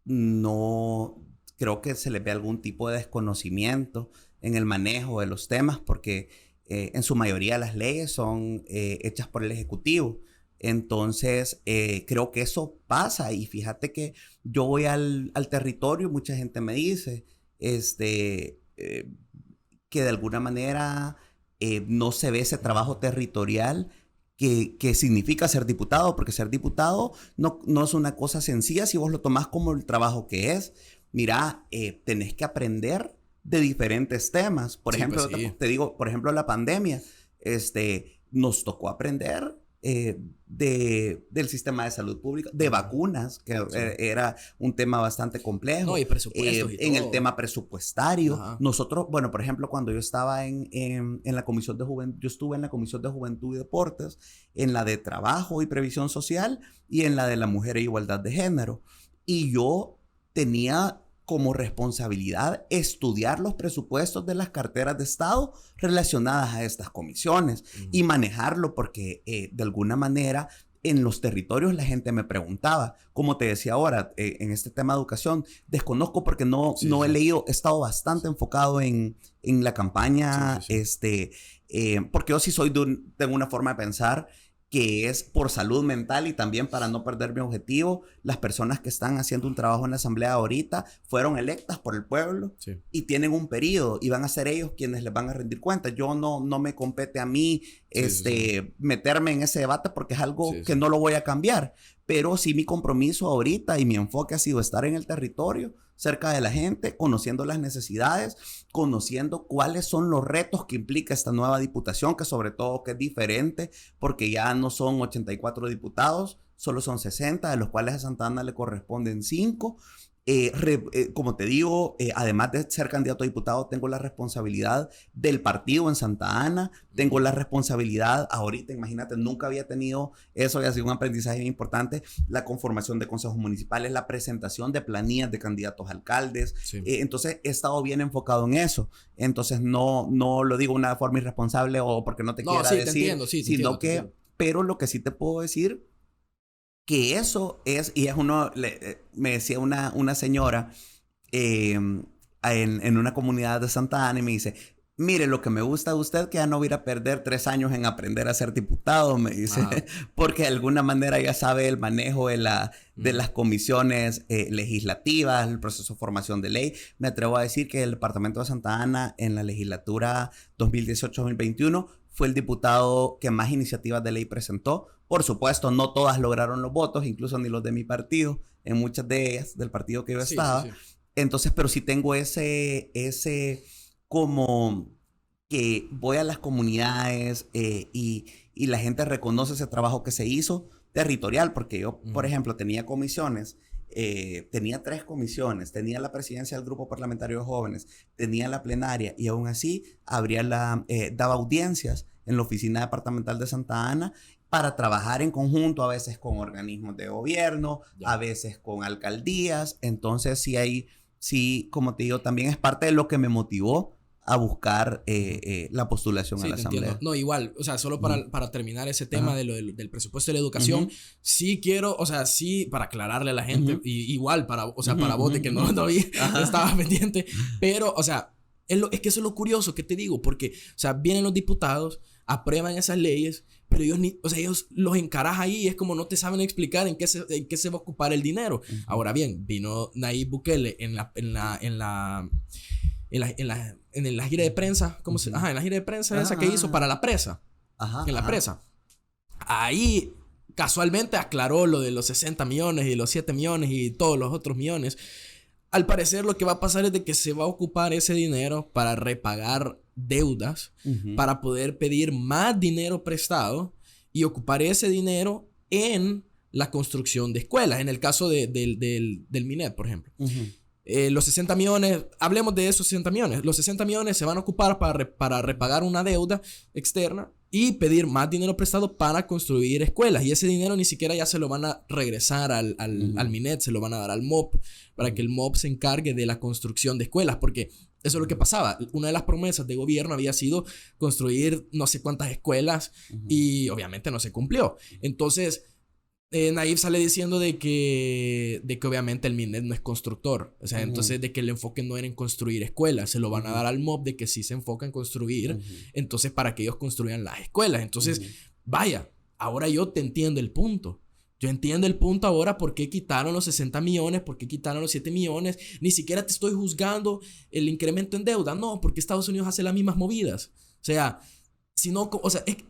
no creo que se les ve algún tipo de desconocimiento en el manejo de los temas porque en su mayoría las leyes son hechas por el Ejecutivo. Entonces, creo que eso pasa. Y fíjate que yo voy al territorio, mucha gente me dice que de alguna manera no se ve ese trabajo territorial que significa ser diputado, porque ser diputado no es una cosa sencilla si vos lo tomás como el trabajo que es. Mira, tenés que aprender de diferentes temas. Por ejemplo, pues sí. Te digo, por ejemplo, la pandemia, nos tocó aprender del sistema de salud pública, de vacunas, que era un tema bastante complejo. No, y presupuestos y todo. En el tema presupuestario. Nosotros, bueno, por ejemplo, cuando yo estaba en la Comisión de Juventud, yo estuve en la Comisión de Juventud y Deportes, en la de Trabajo y Previsión Social y en la de la Mujer e Igualdad de Género. Y yo tenía como responsabilidad estudiar los presupuestos de las carteras de Estado relacionadas a estas comisiones y manejarlo porque de alguna manera en los territorios la gente me preguntaba, como te decía ahora, en este tema de educación, desconozco porque no he leído, he estado bastante enfocado en la campaña, porque yo sí tengo una forma de pensar que es por salud mental y también para no perder mi objetivo. Las personas que están haciendo un trabajo en la asamblea ahorita fueron electas por el pueblo y tienen un periodo y van a ser ellos quienes les van a rendir cuentas. Yo no me compete a mí meterme en ese debate porque es algo que no lo voy a cambiar. Pero sí mi compromiso ahorita y mi enfoque ha sido estar en el territorio, cerca de la gente, conociendo las necesidades, conociendo cuáles son los retos que implica esta nueva diputación, que sobre todo que es diferente, porque ya no son 84 diputados, solo son 60, de los cuales a Santa Ana le corresponden 5, Como te digo, además de ser candidato a diputado, tengo la responsabilidad del partido en Santa Ana, tengo la responsabilidad, ahorita, imagínate, nunca había tenido eso y ha sido un aprendizaje bien importante, la conformación de consejos municipales, la presentación de planillas de candidatos a alcaldes, Sí. entonces he estado bien enfocado en eso, entonces no lo digo de una forma irresponsable o porque no te quiera sí, decir, te entiendo, sí, te sino entiendo, te que, entiendo. pero lo que sí te puedo decir que eso es, y es me decía una señora en una comunidad de Santa Ana y me dice, mire, lo que me gusta de usted que ya no voy a ir a perder 3 años en aprender a ser diputado, me dice, Ajá. porque de alguna manera ya sabe el manejo de las comisiones legislativas, el proceso de formación de ley. Me atrevo a decir que el departamento de Santa Ana en la legislatura 2018-2021 fue el diputado que más iniciativas de ley presentó. Por supuesto, no todas lograron los votos, incluso ni los de mi partido, en muchas de ellas, del partido que yo Sí, estaba. sí, sí. Entonces, pero sí tengo ese como que voy a las comunidades y la gente reconoce ese trabajo que se hizo territorial, porque yo, por ejemplo, tenía comisiones, tenía 3 comisiones, tenía la presidencia del grupo parlamentario de jóvenes, tenía la plenaria y aún así daba audiencias en la oficina departamental de Santa Ana para trabajar en conjunto, a veces con organismos de gobierno, a veces con alcaldías. Entonces sí, como te digo, también es parte de lo que me motivó a buscar la postulación a Sí, la te asamblea. entiendo. No, igual, o sea, solo para terminar ese tema del presupuesto de la educación, sí quiero, o sea, sí, para aclararle a la gente, y igual para, o sea, para vos, de que no estaba pendiente, pero, o sea, es que eso es lo curioso que te digo, porque, o sea, vienen los diputados, aprueban esas leyes, pero ellos los encaras ahí y es como no te saben explicar en qué se va a ocupar el dinero. Ahora bien, vino Nayib Bukele en la gira de prensa, en la gira de prensa esa que hizo para la presa, la presa. Ahí casualmente aclaró lo de los 60 millones y los 7 millones y todos los otros millones. Al parecer lo que va a pasar es de que se va a ocupar ese dinero para repagar deudas, para poder pedir más dinero prestado y ocupar ese dinero en la construcción de escuelas, en el caso del Minet, por ejemplo. Los 60 millones, hablemos de esos 60 millones. Los 60 millones se van a ocupar para repagar una deuda externa y pedir más dinero prestado para construir escuelas. Y ese dinero ni siquiera ya se lo van a regresar al Minet, se lo van a dar al MOP para que el MOP se encargue de la construcción de escuelas. Porque eso es lo que pasaba. Una de las promesas de gobierno había sido construir no sé cuántas escuelas y obviamente no se cumplió. Entonces Nayib sale diciendo de que obviamente el Minet no es constructor. O sea, entonces de que el enfoque no era en construir escuelas. Se lo van a dar al MOB de que sí se enfoca en construir. Entonces, para que ellos construyan las escuelas. Entonces, vaya, ahora yo te entiendo el punto. Yo entiendo el punto ahora por qué quitaron los 60 millones, por qué quitaron los 7 millones. Ni siquiera te estoy juzgando el incremento en deuda. No, porque Estados Unidos hace las mismas movidas. O sea...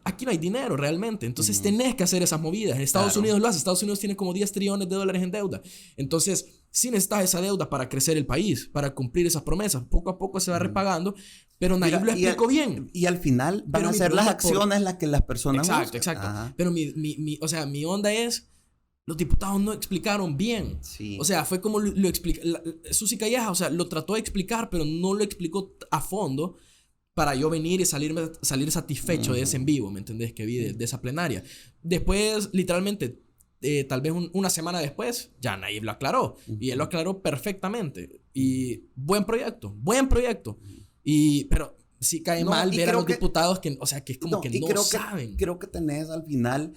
aquí no hay dinero realmente. Entonces tenés que hacer esas movidas. Estados Unidos lo hace. Estados Unidos tiene como 10 trillones de dólares en deuda. Entonces, sí necesitas esa deuda para crecer el país, para cumplir esas promesas. Poco a poco se va repagando. Pero Nayib lo explicó bien. Y al final van a ser las acciones las que las personas Exacto, exacto. Pero mi onda es... Los diputados no explicaron bien. Sí. O sea, fue como lo explicó... Susi Calleja, o sea, lo trató de explicar, pero no lo explicó a fondo para yo venir y salir satisfecho de ese en vivo, ¿me entendés? Que vi de esa plenaria. Después, literalmente, tal vez una semana después, ya Nayib lo aclaró. Y él lo aclaró perfectamente. Y buen proyecto. Pero sí cae mal ver a los diputados que, o sea, que es como que no saben. Creo que tenés al final,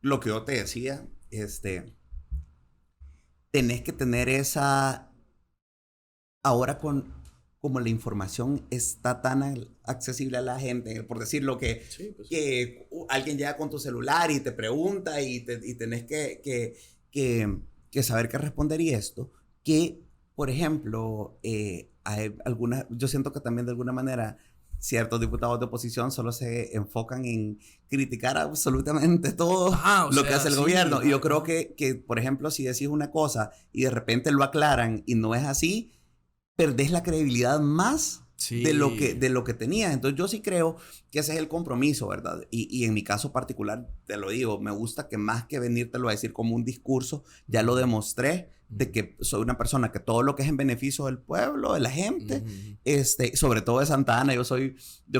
lo que yo te decía, tenés que tener esa... Ahora como la información está tan accesible a la gente, por decirlo que alguien llega con tu celular y te pregunta y tenés que saber qué responder y esto, que, por ejemplo, yo siento que también de alguna manera ciertos diputados de oposición solo se enfocan en criticar absolutamente todo lo que hace el gobierno. Y yo creo que, por ejemplo, si decís una cosa y de repente lo aclaran y no es así, perdés la credibilidad más de lo que tenías. Entonces yo sí creo que ese es el compromiso, ¿verdad? Y en mi caso particular, te lo digo, me gusta que más que venírtelo a decir como un discurso, ya lo demostré de que soy una persona que todo lo que es en beneficio del pueblo, de la gente, sobre todo de Santa Ana, yo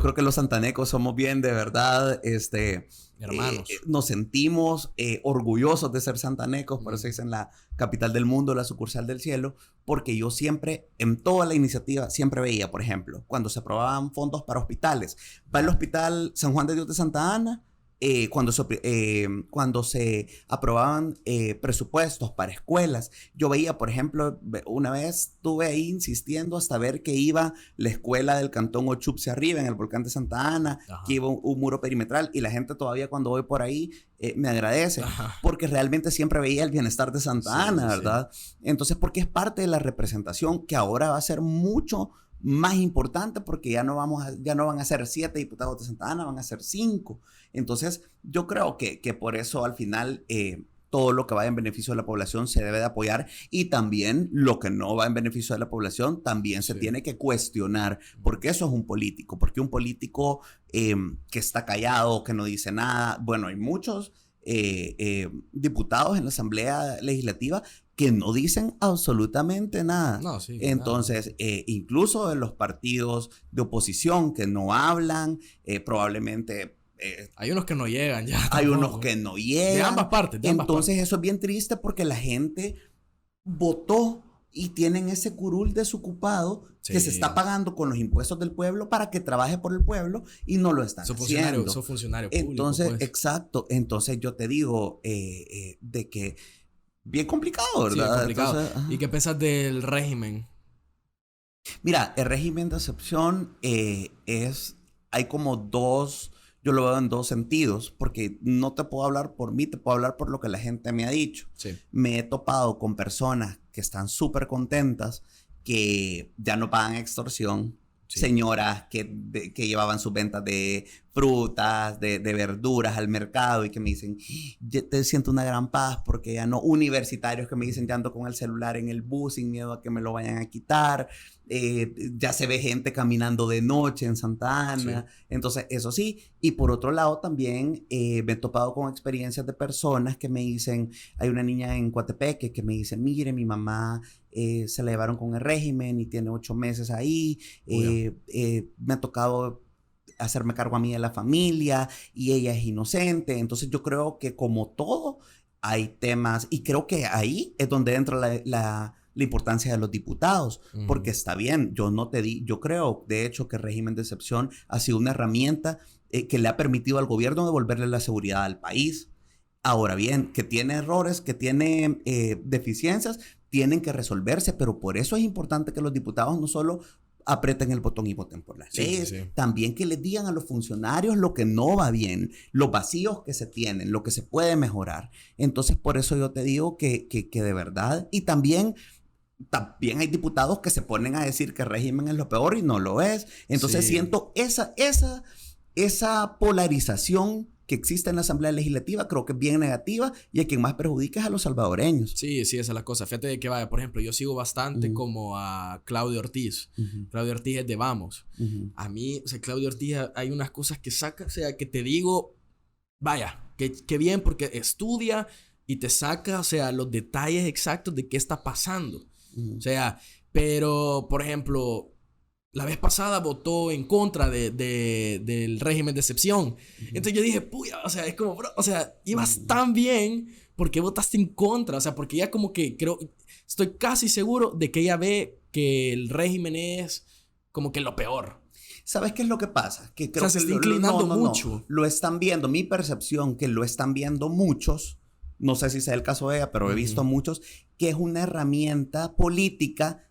creo que los santanecos somos bien, de verdad, hermanos. Nos sentimos orgullosos de ser santanecos, por eso dicen la capital del mundo, la sucursal del cielo, porque yo siempre, en toda la iniciativa, siempre veía, por ejemplo, cuando se aprobaban fondos para hospitales, para el Hospital San Juan de Dios de Santa Ana, cuando se aprobaban presupuestos para escuelas, yo veía, por ejemplo, una vez estuve ahí insistiendo hasta ver que iba la escuela del Cantón Ochupse arriba, en el volcán de Santa Ana, que iba un muro perimetral, y la gente todavía cuando voy por ahí me agradece, porque realmente siempre veía el bienestar de Santa Ana, ¿verdad? Entonces, porque es parte de la representación que ahora va a ser mucho más importante, porque ya no van a ser 7 diputados de Santa Ana, van a ser 5. Entonces, yo creo que por eso al final todo lo que vaya en beneficio de la población se debe de apoyar, y también lo que no va en beneficio de la población también se tiene que cuestionar, porque eso es un político, porque un político que está callado, que no dice nada, bueno, hay muchos diputados en la Asamblea Legislativa que no dicen absolutamente nada. No, sí, entonces, incluso en los partidos de oposición que no hablan, probablemente... hay unos que no llegan ya. Hay unos que no llegan. De ambas partes. Entonces, eso es bien triste porque la gente votó y tienen ese curul desocupado que se está pagando con los impuestos del pueblo para que trabaje por el pueblo y no lo están haciendo. Son funcionarios públicos. Entonces, pues. Exacto. Entonces, yo te digo de que bien complicado, ¿verdad? Sí, complicado. Entonces, ¿y qué piensas del régimen? Mira, el régimen de excepción hay como dos, yo lo veo en dos sentidos, porque no te puedo hablar por mí, te puedo hablar por lo que la gente me ha dicho. Sí. Me he topado con personas que están súper contentas, que ya no pagan extorsión. Sí. Señoras que llevaban sus ventas de frutas, de verduras al mercado y que me dicen, yo te siento una gran paz porque ya no, universitarios que me dicen, ya ando con el celular en el bus sin miedo a que me lo vayan a quitar, ya se ve gente caminando de noche en Santa Ana, sí. Entonces eso sí, y por otro lado también me he topado con experiencias de personas que me dicen, hay una niña en Coatepeque que me dice, mire, mi mamá se la llevaron con el régimen y tiene 8 meses ahí, me ha tocado hacerme cargo a mí de la familia y ella es inocente. Entonces yo creo que como todo hay temas, y creo que ahí es donde entra la importancia de los diputados, porque está bien, yo creo de hecho que el régimen de excepción ha sido una herramienta que le ha permitido al gobierno devolverle la seguridad al país. Ahora bien, que tiene errores, que tiene deficiencias, tienen que resolverse, pero por eso es importante que los diputados no solo aprieten el botón y voten por las leyes, también que les digan a los funcionarios lo que no va bien, los vacíos que se tienen, lo que se puede mejorar. Entonces, por eso yo te digo que de verdad, y también hay diputados que se ponen a decir que el régimen es lo peor y no lo es. Entonces siento esa polarización que existe en la Asamblea Legislativa, creo que es bien negativa, y a quien más perjudica es a los salvadoreños. Sí, esa es la cosa. Fíjate de que vaya, por ejemplo, yo sigo bastante como a Claudio Ortiz. Claudio Ortiz es de Vamos. A mí, o sea, Claudio Ortiz hay unas cosas que saca, o sea, que te digo, vaya, que bien, porque estudia y te saca, o sea, los detalles exactos de qué está pasando. O sea, pero, por ejemplo, la vez pasada votó en contra del régimen de excepción. Entonces yo dije, puya, o sea, es como, bro, o sea, ibas tan bien, ¿por qué votaste en contra? O sea, porque ella como que estoy casi seguro de que ella ve que el régimen es como que lo peor. ¿Sabes qué es lo que pasa? Que creo o sea, se está inclinando mucho. No. Lo están viendo, mi percepción, que lo están viendo muchos, no sé si sea el caso de ella, pero he visto muchos, que es una herramienta política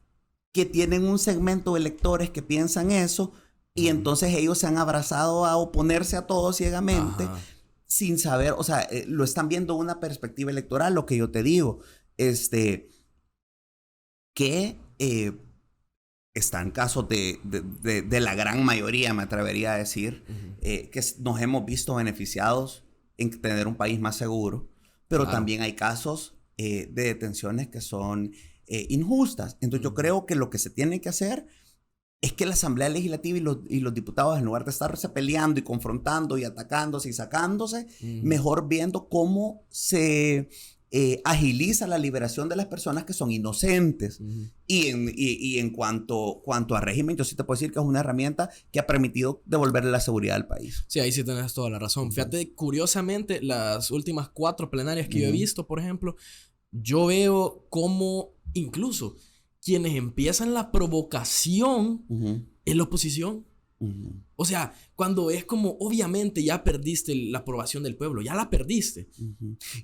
que tienen un segmento de electores que piensan eso, y entonces ellos se han abrazado a oponerse a todo ciegamente, sin saber, o sea, lo están viendo una perspectiva electoral, lo que yo te digo, que está en casos de la gran mayoría, me atrevería a decir, que nos hemos visto beneficiados en tener un país más seguro, pero también hay casos de detenciones que son injustas. Entonces yo creo que lo que se tiene que hacer es que la Asamblea Legislativa y los diputados, en lugar de estarse peleando y confrontando y atacándose y sacándose, mejor viendo cómo se agiliza la liberación de las personas que son inocentes. Y en cuanto a régimen, yo sí te puedo decir que es una herramienta que ha permitido devolverle la seguridad al país. Sí, ahí sí tenés toda la razón. Fíjate, curiosamente, las últimas 4 plenarias que yo he visto, por ejemplo, yo veo cómo incluso quienes empiezan la provocación es la oposición. O sea, cuando es como, obviamente ya perdiste la aprobación del pueblo, ya la perdiste.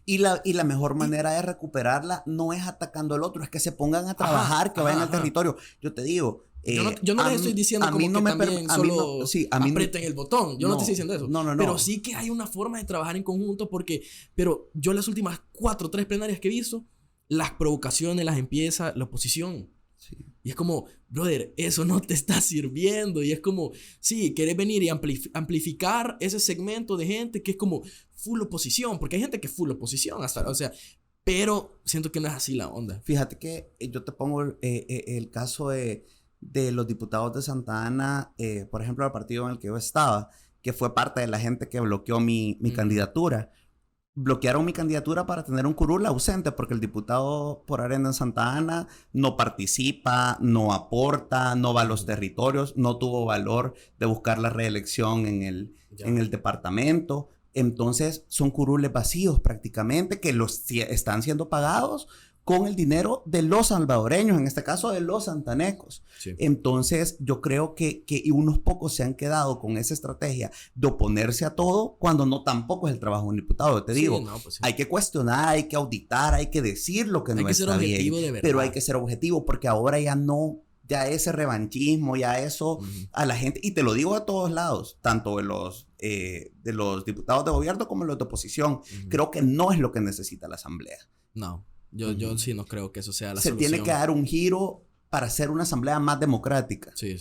Y la mejor manera de recuperarla no es atacando al otro, es que se pongan a trabajar, que vayan al territorio. Yo te digo... yo no les estoy diciendo como que también solo aprieten el botón. Yo no te estoy diciendo eso. No. Pero sí que hay una forma de trabajar en conjunto pero yo las últimas 3 plenarias que he visto, las provocaciones las empieza la oposición. Sí. Y es como, brother, eso no te está sirviendo. Y es como, sí, querés venir y amplificar ese segmento de gente que es como full oposición. Porque hay gente que es full oposición, hasta, o sea, pero siento que no es así la onda. Fíjate que yo te pongo el caso de los diputados de Santa Ana, por ejemplo, el partido en el que yo estaba, que fue parte de la gente que bloqueó mi candidatura. Bloquearon mi candidatura para tener un curul ausente porque el diputado por Arena en Santa Ana no participa, no aporta, no va a los territorios, no tuvo valor de buscar la reelección en el departamento. Entonces son curules vacíos prácticamente que están siendo pagados con el dinero de los salvadoreños, en este caso de los santanecos. Sí. Entonces, yo creo que unos pocos se han quedado con esa estrategia de oponerse a todo, cuando no tampoco es el trabajo de un diputado. Te digo, hay que cuestionar, hay que auditar, hay que decir lo que no está bien, pero hay que ser objetivo, porque ahora ya ese revanchismo, ya eso a la gente, y te lo digo a todos lados, tanto de los diputados de gobierno como de los de oposición, creo que no es lo que necesita la Asamblea. No. Yo sí no creo que eso sea la solución. Se tiene que dar un giro para hacer una asamblea más democrática. Sí.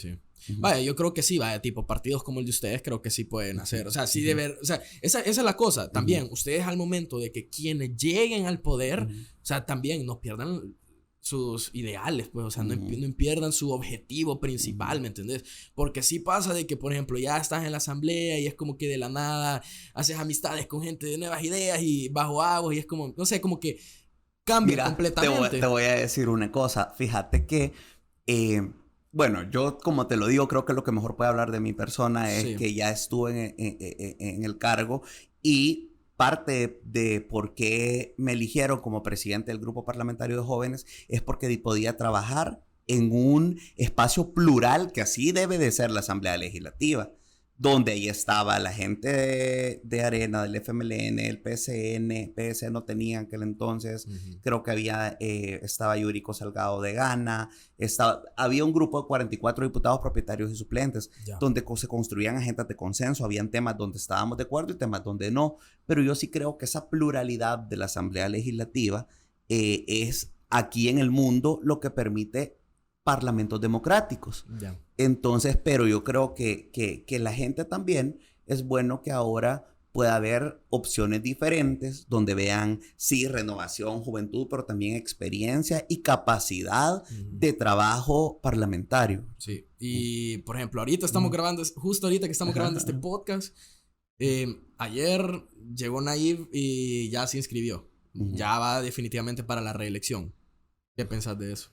Vaya, yo creo que sí, vaya, tipo partidos como el de ustedes creo que sí pueden hacer. O sea, sí o sea, esa es la cosa. También, ustedes al momento de que quienes lleguen al poder, o sea, también no pierdan sus ideales, pues, o sea, no pierdan su objetivo principal, ¿me entendés? Porque sí pasa de que, por ejemplo, ya estás en la asamblea y es como que de la nada haces amistades con gente de nuevas ideas y bajo agua y es como, no sé, como que cambia completamente. Te voy a decir una cosa. Fíjate que, bueno, yo como te lo digo, creo que lo que mejor puede hablar de mi persona es que ya estuve en el cargo, y parte de por qué me eligieron como presidente del Grupo Parlamentario de Jóvenes es porque podía trabajar en un espacio plural, que así debe de ser la Asamblea Legislativa, donde ahí estaba la gente de Arena, del FMLN, el PSN, PS no tenía en aquel entonces, creo que estaba Yurico Salgado de Gana, había un grupo de 44 diputados propietarios y suplentes, donde se construían agendas de consenso, habían temas donde estábamos de acuerdo y temas donde no, pero yo sí creo que esa pluralidad de la Asamblea Legislativa es aquí en el mundo lo que permite parlamentos democráticos. Entonces, pero yo creo que la gente también es bueno que ahora pueda haber opciones diferentes donde vean, sí, renovación, juventud, pero también experiencia y capacidad de trabajo parlamentario. Sí, y por ejemplo, ahorita estamos grabando, justo ahorita que estamos grabando este podcast, ayer llegó Nayib y ya se inscribió. Ya va definitivamente para la reelección. ¿Qué pensás de eso?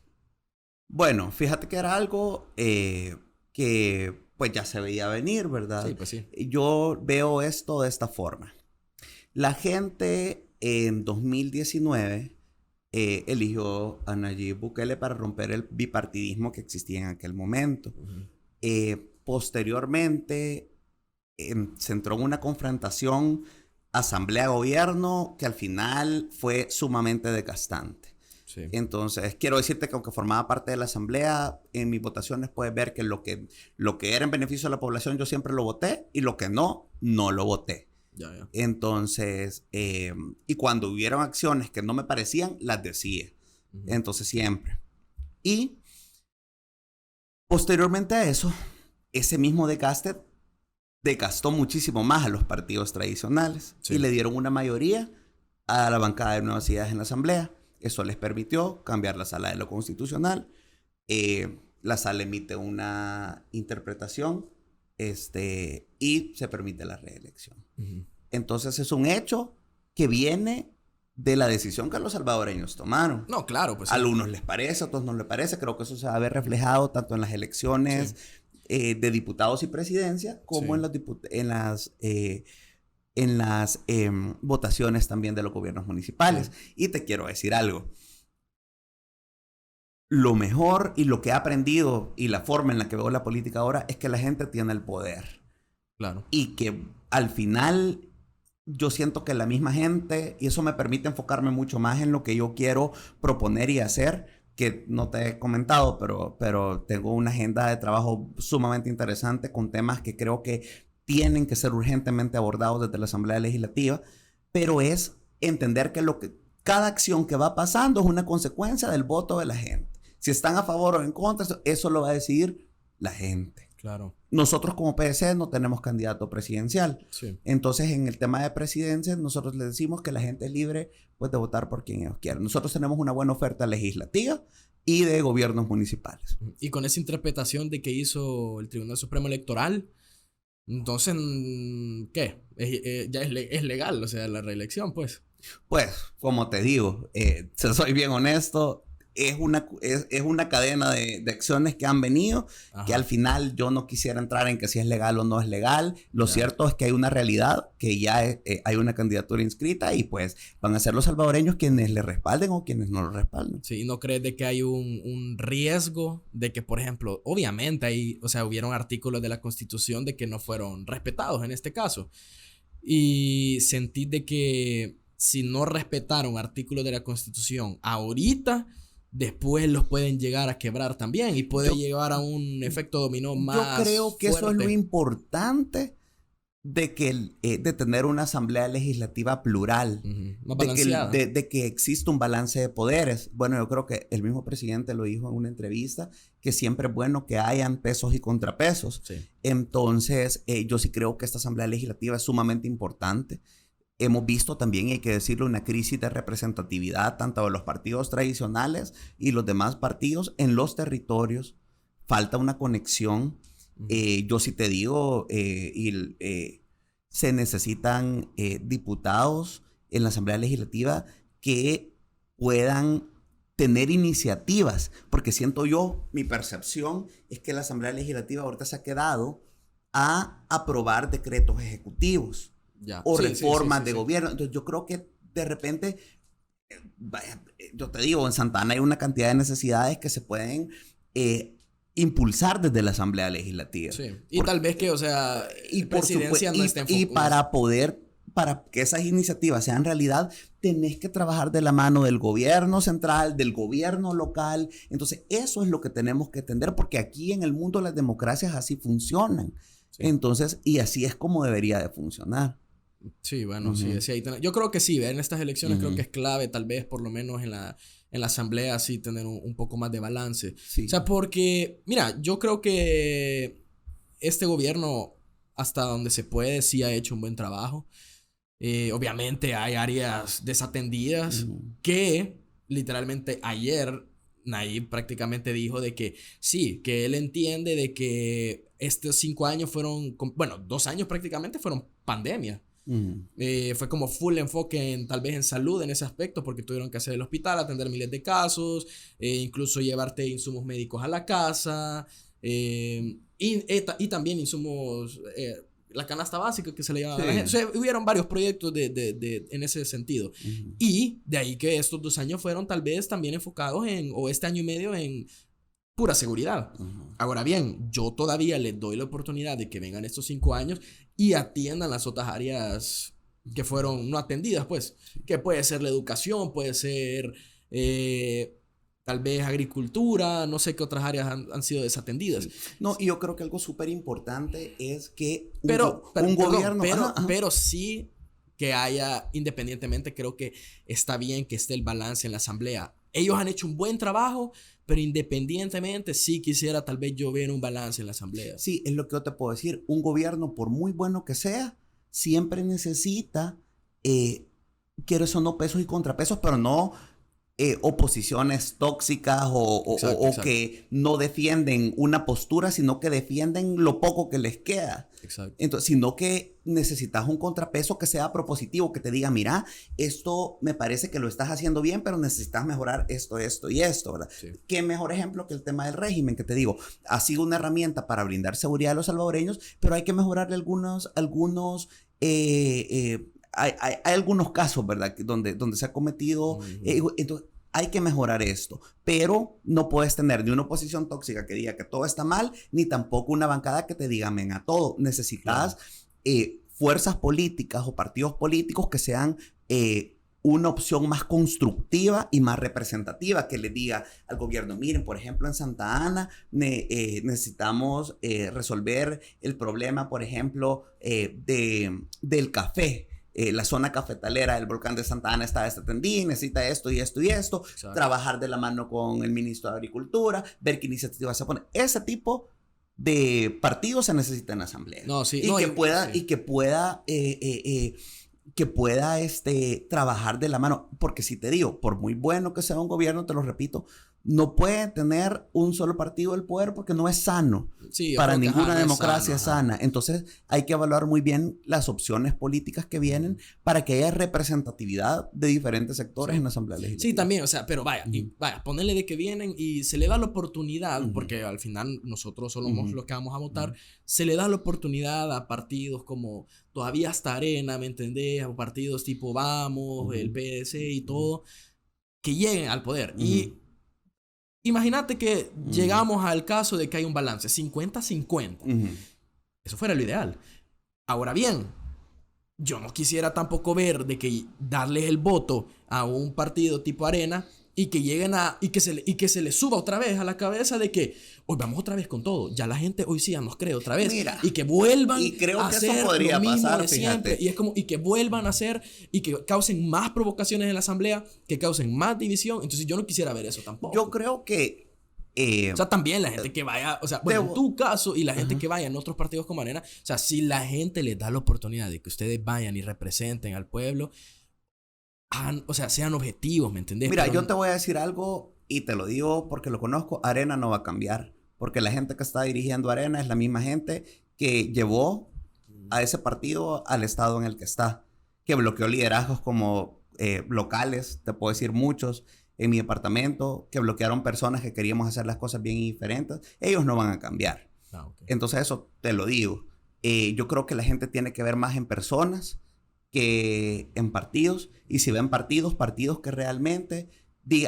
Bueno, fíjate que era algo que pues ya se veía venir, ¿verdad? Sí, pues sí. Yo veo esto de esta forma. La gente en 2019 eligió a Nayib Bukele para romper el bipartidismo que existía en aquel momento. Posteriormente se entró en una confrontación asamblea-gobierno que al final fue sumamente desgastante. Sí. Entonces, quiero decirte que aunque formaba parte de la asamblea, en mis votaciones puedes ver que lo que era en beneficio de la población yo siempre lo voté, y lo que no lo voté. Ya. Entonces, y cuando hubieron acciones que no me parecían, las decía. Entonces, siempre. Y posteriormente a eso, ese mismo desgaste desgastó muchísimo más a los partidos tradicionales, y le dieron una mayoría a la bancada de Nuevas Ideas en la asamblea. Eso les permitió cambiar la sala de lo constitucional. La sala emite una interpretación y se permite la reelección. Entonces es un hecho que viene de la decisión que los salvadoreños tomaron. No, claro, pues sí. A algunos les parece, a otros no les parece. Creo que eso se va a ver reflejado tanto en las elecciones de diputados y presidencia como en las votaciones también de los gobiernos municipales. Y te quiero decir algo. Lo mejor y lo que he aprendido y la forma en la que veo la política ahora es que la gente tiene el poder. Claro. Y que al final yo siento que la misma gente, y eso me permite enfocarme mucho más en lo que yo quiero proponer y hacer, que no te he comentado, pero tengo una agenda de trabajo sumamente interesante con temas que creo que tienen que ser urgentemente abordados desde la Asamblea Legislativa, pero es entender que cada acción que va pasando es una consecuencia del voto de la gente. Si están a favor o en contra, eso lo va a decidir la gente. Claro. Nosotros como PDC no tenemos candidato presidencial. Sí. Entonces, en el tema de presidencia, nosotros le decimos que la gente es libre pues, de votar por quien ellos quieran. Nosotros tenemos una buena oferta legislativa y de gobiernos municipales. Y con esa interpretación de que hizo el Tribunal Supremo Electoral, entonces, ¿qué? Ya es legal, o sea, la reelección, pues. Pues, como te digo, si soy bien honesto, es una cadena de acciones que han venido, que al final yo no quisiera entrar en que si es legal o no es legal. Lo cierto es que hay una realidad, que ya hay una candidatura inscrita y pues van a ser los salvadoreños quienes le respalden o quienes no lo respalden. Sí, ¿no crees de que hay un riesgo de que, por ejemplo, obviamente hubieron artículos de la Constitución de que no fueron respetados en este caso? Y sentí de que si no respetaron artículos de la Constitución ahorita, después los pueden llegar a quebrar también y puede llevar a un efecto dominó más. Yo creo que fuerte. eso es lo importante de tener una asamblea legislativa plural, más balanceada. De que exista un balance de poderes. Bueno, yo creo que el mismo presidente lo dijo en una entrevista, que siempre es bueno que hayan pesos y contrapesos. Sí. Entonces, yo sí creo que esta asamblea legislativa es sumamente importante. Hemos visto también, hay que decirlo, una crisis de representatividad tanto de los partidos tradicionales y los demás partidos en los territorios. Falta una conexión. Yo sí te digo, se necesitan diputados en la Asamblea Legislativa que puedan tener iniciativas, porque siento yo, mi percepción es que la Asamblea Legislativa ahorita se ha quedado a aprobar decretos ejecutivos. O reformas de gobierno. Entonces yo creo que de repente, yo te digo, en Santa Ana hay una cantidad de necesidades que se pueden impulsar desde la Asamblea Legislativa. Sí. Y tal vez que, o sea, presidencia no esté enfocada. Y para que esas iniciativas sean realidad, tenés que trabajar de la mano del gobierno central, del gobierno local. Entonces eso es lo que tenemos que entender, porque aquí en el mundo las democracias así funcionan. Sí. Entonces, y así es como debería de funcionar. Sí, bueno, sí. Yo creo que sí, en estas elecciones creo que es clave, tal vez, por lo menos en la asamblea, sí, tener un poco más de balance. Sí. O sea, porque, mira, yo creo que este gobierno, hasta donde se puede, sí ha hecho un buen trabajo. Obviamente hay áreas desatendidas que, literalmente, ayer Nayib prácticamente dijo de que sí, que él entiende de que estos 5 años fueron, 2 años prácticamente fueron pandemia. Fue como full enfoque tal vez en salud en ese aspecto, porque tuvieron que hacer el hospital, atender miles de casos, incluso llevarte insumos médicos a la casa, y también insumos, la canasta básica que se le llama a la gente. O sea, hubieron varios proyectos en ese sentido. Y de ahí que estos 2 años fueron tal vez también enfocados o este año y medio en pura seguridad. Ahora bien, yo todavía les doy la oportunidad de que vengan estos 5 años y atiendan las otras áreas que fueron no atendidas, pues. Que puede ser la educación, puede ser tal vez agricultura, no sé qué otras áreas han sido desatendidas. No, y yo creo que algo súper importante es que un gobierno... Pero sí que haya, independientemente, creo que está bien que esté el balance en la asamblea. Ellos han hecho un buen trabajo, pero independientemente, sí quisiera tal vez yo ver un balance en la asamblea. Sí, es lo que yo te puedo decir. Un gobierno, por muy bueno que sea, siempre necesita, quieres o no, pesos y contrapesos, pero no oposiciones tóxicas Exacto. que no defienden una postura, sino que defienden lo poco que les queda. Exacto. Entonces, sino que necesitas un contrapeso que sea propositivo, que te diga, mira, esto me parece que lo estás haciendo bien, pero necesitas mejorar esto, esto y esto, ¿verdad? Sí. Qué mejor ejemplo que el tema del régimen, que te digo, ha sido una herramienta para brindar seguridad a los salvadoreños, pero hay que mejorarle hay algunos casos, ¿verdad? Donde se ha cometido, entonces hay que mejorar esto, pero no puedes tener ni una oposición tóxica que diga que todo está mal, ni tampoco una bancada que te diga amén a todo. Necesitas fuerzas políticas o partidos políticos que sean una opción más constructiva y más representativa, que le diga al gobierno, miren, por ejemplo, en Santa Ana necesitamos resolver el problema, por ejemplo, del café. La zona cafetalera del volcán de Santa Ana está desatendida, necesita esto y esto y esto. Exacto. Trabajar de la mano con el ministro de Agricultura, ver qué iniciativas se ponen. Ese tipo de partidos se necesita en la asamblea. No, sí, y que pueda trabajar de la mano. Porque si te digo, por muy bueno que sea un gobierno, te lo repito, no puede tener un solo partido el poder porque no es sano. Sí, para ninguna democracia es sana. Entonces hay que evaluar muy bien las opciones políticas que vienen para que haya representatividad de diferentes sectores en la Asamblea Legislativa. Sí, también, o sea, pero vaya, ponerle de que vienen y se le da la oportunidad, porque al final nosotros somos los que vamos a votar, se le da la oportunidad a partidos como todavía hasta Arena, ¿me entendés? A partidos tipo Vamos, el PDC y todo, que lleguen al poder. Y imagínate que llegamos al caso de que hay un balance 50-50. Eso fuera lo ideal. Ahora bien, yo no quisiera tampoco ver de que darles el voto a un partido tipo Arena y que lleguen y que se les suba otra vez a la cabeza de que hoy vamos otra vez con todo. Ya la gente hoy sí ya nos cree otra vez. Mira, y que vuelvan a hacer lo mismo de siempre. Y es como, y que vuelvan a hacer y que causen más provocaciones en la asamblea, que causen más división. Entonces yo no quisiera ver eso tampoco. Yo creo que o sea, también la gente que vaya, o sea, bueno, en tu caso y la gente que vaya en otros partidos como Arena, o sea, si la gente les da la oportunidad de que ustedes vayan y representen al pueblo, o sea, sean objetivos, ¿me entendés? Mira, yo te voy a decir algo y te lo digo porque lo conozco, Arena no va a cambiar, porque la gente que está dirigiendo Arena es la misma gente que llevó a ese partido al estado en el que está, que bloqueó liderazgos como locales, te puedo decir muchos, en mi departamento, que bloquearon personas que queríamos hacer las cosas bien y diferentes. Ellos no van a cambiar. Okay. Entonces eso te lo digo. Yo creo que la gente tiene que ver más en personas que en partidos. Y si ven partidos que realmente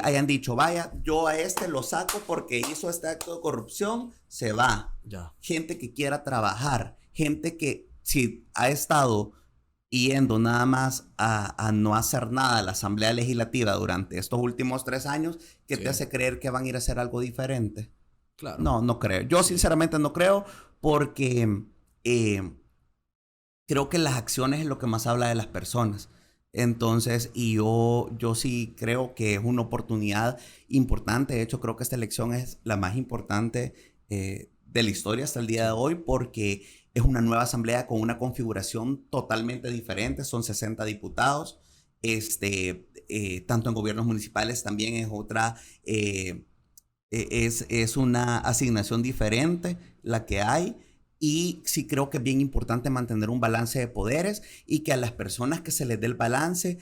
hayan dicho, vaya, yo a este lo saco porque hizo este acto de corrupción, se va. Ya. Gente que quiera trabajar. Gente que si ha estado yendo nada más a no hacer nada a la Asamblea Legislativa durante estos últimos 3 años, ¿qué te hace creer que van a ir a hacer algo diferente? Claro. No creo. Yo sinceramente no creo porque creo que las acciones es lo que más habla de las personas. Entonces, y yo sí creo que es una oportunidad importante. De hecho, creo que esta elección es la más importante de la historia hasta el día de hoy porque es una nueva asamblea con una configuración totalmente diferente. Son 60 diputados. Tanto en gobiernos municipales también es otra... es una asignación diferente la que hay. Y sí creo que es bien importante mantener un balance de poderes y que a las personas que se les dé el balance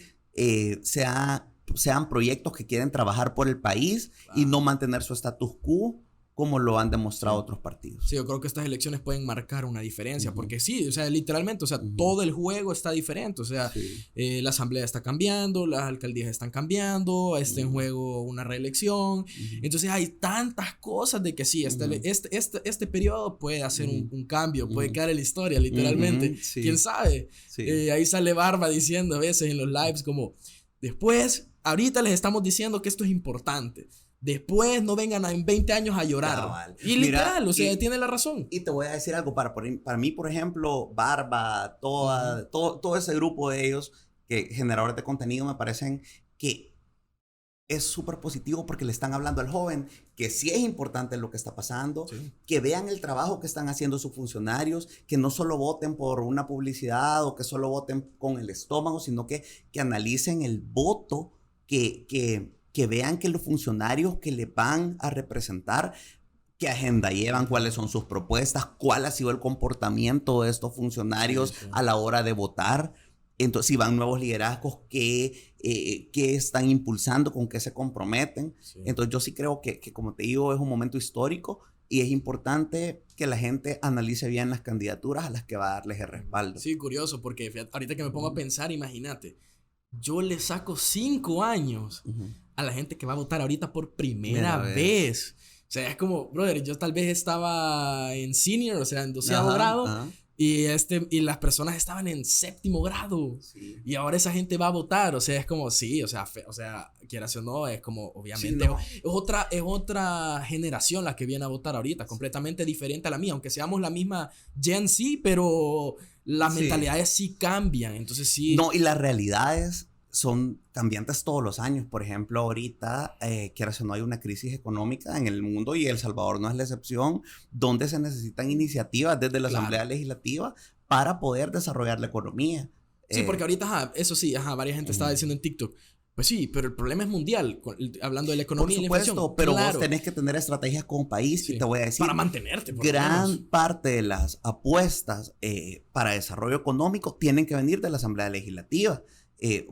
sean proyectos que quieren trabajar por el país y no mantener su status quo como lo han demostrado otros partidos. Sí, yo creo que estas elecciones pueden marcar una diferencia, porque sí, o sea, literalmente, o sea, todo el juego está diferente, o sea, la asamblea está cambiando, las alcaldías están cambiando, está en juego una reelección, entonces hay tantas cosas de que sí, este periodo puede hacer un cambio, puede quedar en la historia, literalmente, ¿quién sabe? Sí. Ahí sale Barba diciendo a veces en los lives como, después, ahorita les estamos diciendo que esto es importante, después no vengan en 20 años a llorar. Cabal. Y literal, mira, o sea, tiene la razón. Y te voy a decir algo, para mí, por ejemplo, Barba, todo ese grupo de ellos, que generadores de contenido, me parecen que es súper positivo porque le están hablando al joven que sí es importante lo que está pasando, que vean el trabajo que están haciendo sus funcionarios, que no solo voten por una publicidad o que solo voten con el estómago, sino que analicen el voto que que vean que los funcionarios que le van a representar, qué agenda llevan, cuáles son sus propuestas, cuál ha sido el comportamiento de estos funcionarios a la hora de votar. Entonces, si van nuevos liderazgos, ¿qué están impulsando? ¿Con qué se comprometen? Sí. Entonces, yo sí creo que, como te digo, es un momento histórico y es importante que la gente analice bien las candidaturas a las que va a darles el respaldo. Sí, curioso, porque fíjate, ahorita que me pongo a pensar, imagínate, yo le saco 5 años a la gente que va a votar ahorita por primera vez. O sea, es como, brother, yo tal vez estaba en senior, o sea, en 12º grado, y las personas estaban en 7º grado. Sí. Y ahora esa gente va a votar. O sea, es como, sí, o sea, quieras o no, es como, obviamente, sí, no. es otra generación la que viene a votar ahorita, completamente diferente a la mía, aunque seamos la misma Gen Z, pero las mentalidades sí cambian. Entonces sí. No, y las realidades son cambiantes todos los años. Por ejemplo, ahorita, quieras o no, hay una crisis económica en el mundo y El Salvador no es la excepción, donde se necesitan iniciativas desde la Asamblea Legislativa para poder desarrollar la economía. Sí, porque ahorita, eso sí, varias gente estaba diciendo en TikTok, pues sí, pero el problema es mundial, hablando de la economía y la inflación. Por supuesto, pero vos tenés que tener estrategias como país, y te voy a decir, para mantenerte. Gran parte de las apuestas para desarrollo económico tienen que venir de la Asamblea Legislativa.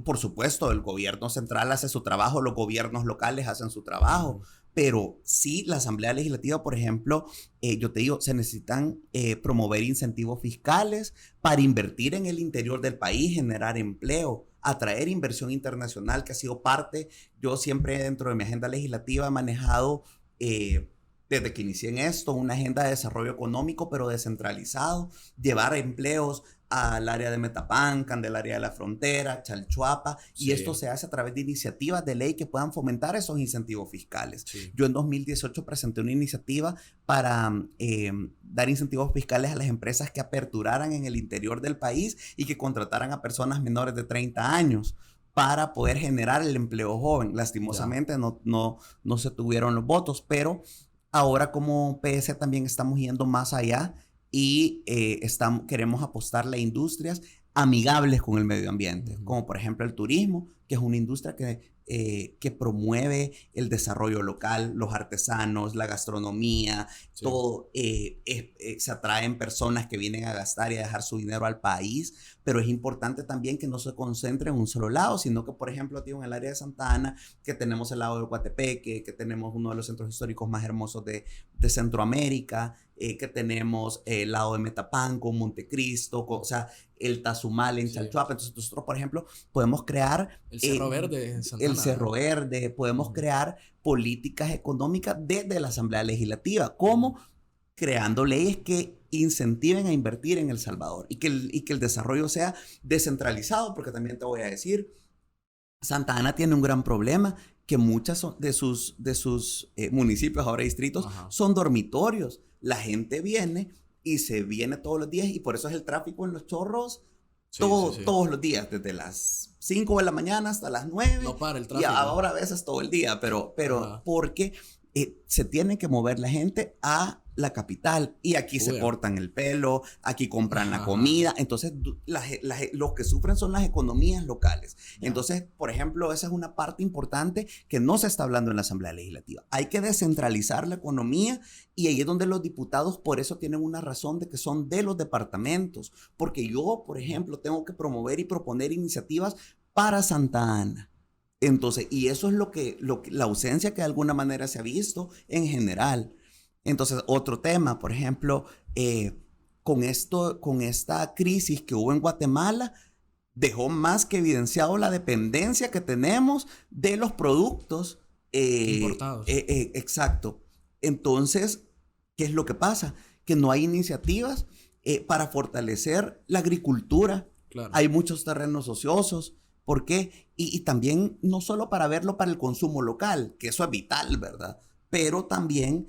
Por supuesto, el gobierno central hace su trabajo, los gobiernos locales hacen su trabajo, pero sí, la Asamblea Legislativa, por ejemplo, yo te digo, se necesitan promover incentivos fiscales para invertir en el interior del país, generar empleo, atraer inversión internacional, que ha sido parte. Yo siempre dentro de mi agenda legislativa he manejado, desde que inicié en esto, una agenda de desarrollo económico, pero descentralizado, llevar empleos al área de Metapán, Candelaria de la Frontera, Chalchuapa, y esto se hace a través de iniciativas de ley que puedan fomentar esos incentivos fiscales. Sí. Yo en 2018 presenté una iniciativa para dar incentivos fiscales a las empresas que aperturaran en el interior del país y que contrataran a personas menores de 30 años para poder generar el empleo joven. Lastimosamente no se tuvieron los votos, pero ahora como PS también estamos yendo más allá y queremos apostarle a industrias amigables con el medio ambiente, como por ejemplo el turismo, que es una industria que promueve el desarrollo local, los artesanos, la gastronomía, todo. Se atraen personas que vienen a gastar y a dejar su dinero al país, pero es importante también que no se concentre en un solo lado, sino que, por ejemplo, tío, en el área de Santa Ana, que tenemos el lado de Coatepeque, que tenemos uno de los centros históricos más hermosos de Centroamérica, que tenemos el lado de Metapán con Montecristo, o sea, el Tazumal en Chalchuapa. Entonces nosotros, por ejemplo, podemos crear el Cerro Verde en Santa Ana. El Cerro Verde, podemos crear políticas económicas desde la Asamblea Legislativa, como creando leyes que incentiven a invertir en El Salvador y que el desarrollo sea descentralizado, porque también te voy a decir, Santa Ana tiene un gran problema, que muchas de sus municipios, ahora distritos, son dormitorios. La gente viene y se viene todos los días, y por eso es el tráfico en Los Chorros todos los días, desde las 5 de la mañana hasta las 9. No para el tráfico. Y ahora a veces todo el día, pero porque se tiene que mover la gente a la capital, y aquí se cortan el pelo, aquí compran la comida. Entonces los que sufren son las economías locales. Entonces, por ejemplo, esa es una parte importante que no se está hablando en la Asamblea Legislativa. Hay que descentralizar la economía, y ahí es donde los diputados por eso tienen una razón de que son de los departamentos, porque yo, por ejemplo, tengo que promover y proponer iniciativas para Santa Ana. Entonces, y eso es la ausencia que de alguna manera se ha visto en general. Entonces, otro tema, por ejemplo, con esta crisis que hubo en Guatemala, dejó más que evidenciado la dependencia que tenemos de los productos importados. Exacto. Entonces, ¿qué es lo que pasa? Que no hay iniciativas para fortalecer la agricultura. Claro. Hay muchos terrenos ociosos. ¿Por qué? Y también no solo para verlo para el consumo local, que eso es vital, ¿verdad? Pero también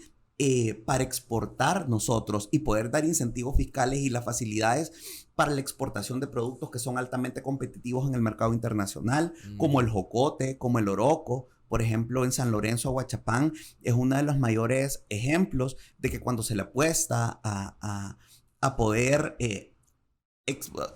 para exportar nosotros y poder dar incentivos fiscales y las facilidades para la exportación de productos que son altamente competitivos en el mercado internacional, como el jocote, como el oroco. Por ejemplo, en San Lorenzo, Aguachapán, es uno de los mayores ejemplos de que cuando se le apuesta a poder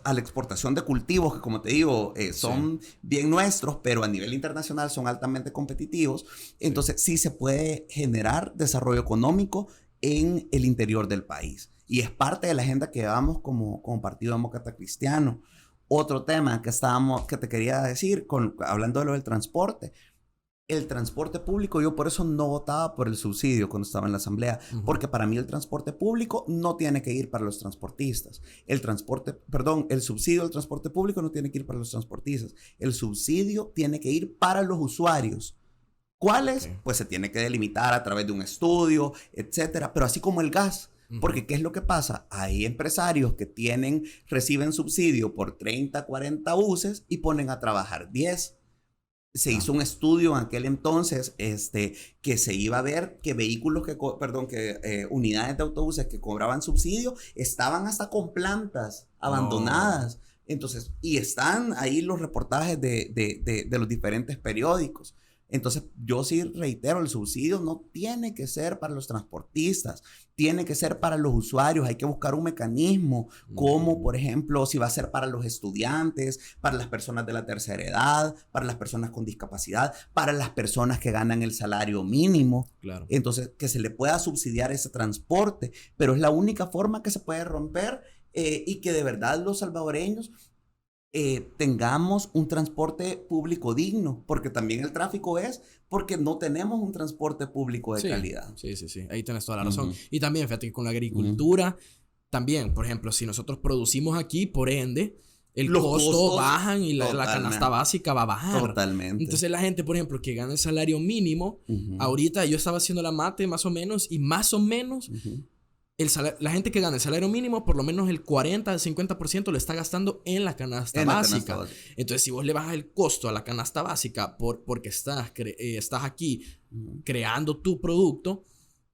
a la exportación de cultivos que, como te digo, son bien nuestros, pero a nivel internacional son altamente competitivos. Entonces sí se puede generar desarrollo económico en el interior del país. Y es parte de la agenda que llevamos como Partido Demócrata Cristiano. Otro tema que te quería decir, hablando de lo del transporte. El transporte público, yo por eso no votaba por el subsidio cuando estaba en la asamblea, porque para mí el transporte público no tiene que ir para los transportistas. El subsidio del transporte público no tiene que ir para los transportistas. El subsidio tiene que ir para los usuarios. ¿Cuáles? Okay. Pues se tiene que delimitar a través de un estudio, etcétera. Pero así como el gas. Porque ¿qué es lo que pasa? Hay empresarios que reciben subsidio por 30, 40 buses y ponen a trabajar 10. Se hizo un estudio en aquel entonces que se iba a ver que unidades de autobuses que cobraban subsidio estaban hasta con plantas abandonadas. No. Entonces, y están ahí los reportajes de los diferentes periódicos. Entonces, yo sí reitero, el subsidio no tiene que ser para los transportistas, tiene que ser para los usuarios. Hay que buscar un mecanismo como, por ejemplo, si va a ser para los estudiantes, para las personas de la tercera edad, para las personas con discapacidad, para las personas que ganan el salario mínimo. Claro. Entonces, que se le pueda subsidiar ese transporte, pero es la única forma que se puede romper y que de verdad los salvadoreños tengamos un transporte público digno, porque también el tráfico es porque no tenemos un transporte público de calidad. Sí, ahí tienes toda la razón. Y también, fíjate que con la agricultura, también, por ejemplo, si nosotros producimos aquí, por ende, los costos bajan y la canasta básica va a bajar. Totalmente. Entonces la gente, por ejemplo, que gana el salario mínimo, ahorita yo estaba haciendo la mate más o menos, la gente que gana el salario mínimo, por lo menos el 40 al 50% lo está gastando en la canasta básica. Entonces, si vos le bajas el costo a la canasta básica porque estás aquí creando tu producto,